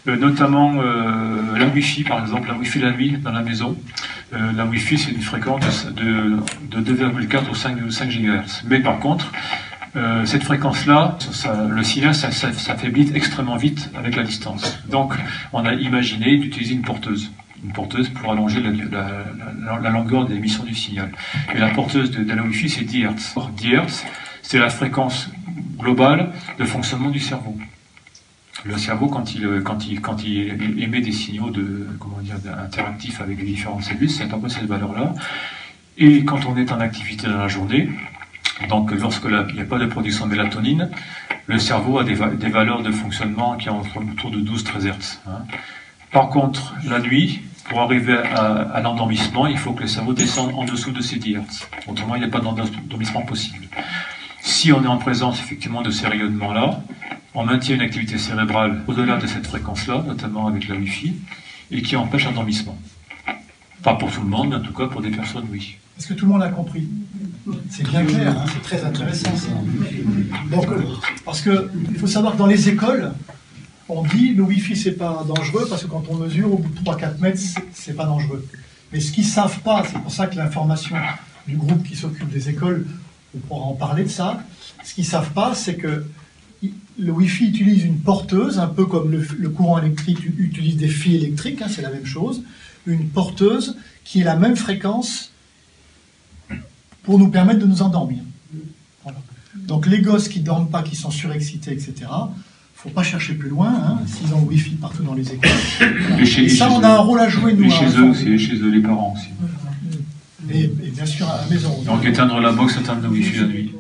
notamment la Wi-Fi, par exemple, la Wi-Fi la nuit dans la maison. La Wi-Fi, c'est une fréquence de 2,4 ou 5 GHz. Mais par contre, cette fréquence-là, le signal s'affaiblit extrêmement vite avec la distance. Donc, on a imaginé d'utiliser une porteuse pour allonger la longueur de l'émission du signal. Et la porteuse de la Wi-Fi, c'est 10 Hz. 10 Hz, c'est la fréquence globale de fonctionnement du cerveau. Le cerveau, quand il émet des signaux interactifs avec les différentes cellules, c'est à peu près cette valeur-là. Et quand on est en activité dans la journée, donc lorsque il n'y a pas de production de mélatonine, le cerveau a des valeurs de fonctionnement qui sont autour de 12-13 Hz. Hein. Par contre, la nuit, pour arriver à l'endormissement, il faut que le cerveau descende en dessous de ces 10 Hz. Autrement, il n'y a pas d'endormissement possible. Si on est en présence effectivement de ces rayonnements-là, on maintient une activité cérébrale au-delà de cette fréquence-là, notamment avec la Wi-Fi, et qui empêche l'endormissement. Pas pour tout le monde, mais en tout cas pour des personnes, oui. Est-ce que tout le monde a compris? C'est bien clair, hein, c'est très intéressant ça. Donc, parce qu'il faut savoir que dans les écoles, on dit le Wi-Fi c'est pas dangereux parce que quand on mesure au bout de 3-4 mètres, c'est pas dangereux. Mais ce qu'ils savent pas, c'est pour ça que l'information du groupe qui s'occupe des écoles, on pourra en parler de ça, ce qu'ils savent pas, c'est que le Wi-Fi utilise une porteuse, un peu comme le courant électrique utilise des fils électriques, hein, c'est la même chose, une porteuse qui est la même fréquence pour nous permettre de nous endormir. Voilà. Donc les gosses qui ne dorment pas, qui sont surexcités, etc., il ne faut pas chercher plus loin, hein, s'ils ont le Wi-Fi partout dans les écoles. Et ça, on a un rôle à jouer, nous. Et chez eux aussi, chez eux, les parents aussi. Et bien sûr, à la maison. Donc éteindre la box, éteindre le Wi-Fi la nuit.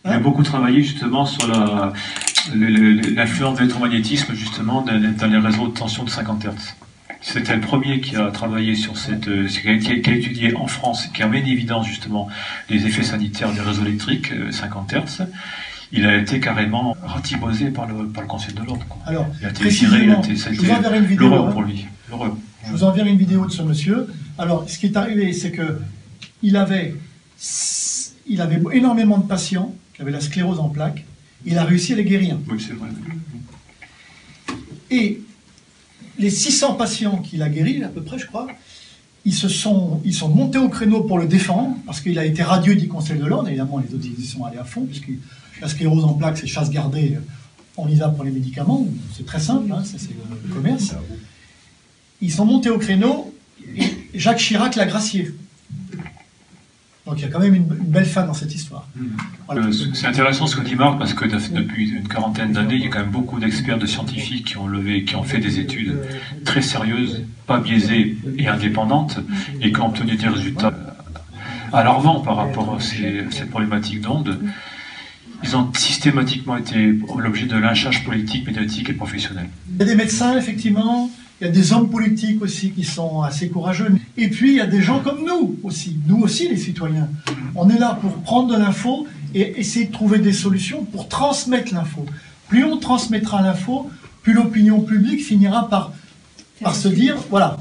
Il a beaucoup travaillé justement sur l'influence de l'électromagnétisme justement dans les réseaux de tension de 50 Hz. C'était le premier qui a travaillé sur qui a étudié en France, qui a mis en évidence justement les effets sanitaires des réseaux électriques 50 Hz. Il a été carrément ratibosé par le Conseil de l'Ordre. Alors, il a été tiré, je vous enverrai une vidéo. L'horreur pour lui. L'horreur. Je vous enverrai une vidéo de ce monsieur. Alors, ce qui est arrivé, c'est que il avait énormément de patients qui avaient la sclérose en plaques. Il a réussi à les guérir. Oui, c'est vrai. Et les 600 patients qu'il a guéris, à peu près, je crois, ils sont montés au créneau pour le défendre, parce qu'il a été radieux du Conseil de l'Ordre. Évidemment, les autres ils y sont allés à fond, puisque la sclérose en plaques, c'est chasse gardée, on y va pour les médicaments. C'est très simple, hein, c'est le commerce. Ils sont montés au créneau, et Jacques Chirac l'a gracié. Donc il y a quand même une belle fin dans cette histoire. Voilà. C'est intéressant ce que dit Marc, parce que depuis une quarantaine d'années, il y a quand même beaucoup d'experts, de scientifiques qui ont fait des études très sérieuses, pas biaisées et indépendantes, et qui ont obtenu des résultats alarmants par rapport à cette problématique d'ondes. Ils ont systématiquement été l'objet de lynchage politique, médiatique et professionnel. Il y a des médecins, effectivement. Il y a des hommes politiques aussi qui sont assez courageux. Et puis, il y a des gens comme nous aussi les citoyens. On est là pour prendre de l'info et essayer de trouver des solutions pour transmettre l'info. Plus on transmettra l'info, plus l'opinion publique finira par se dire, voilà,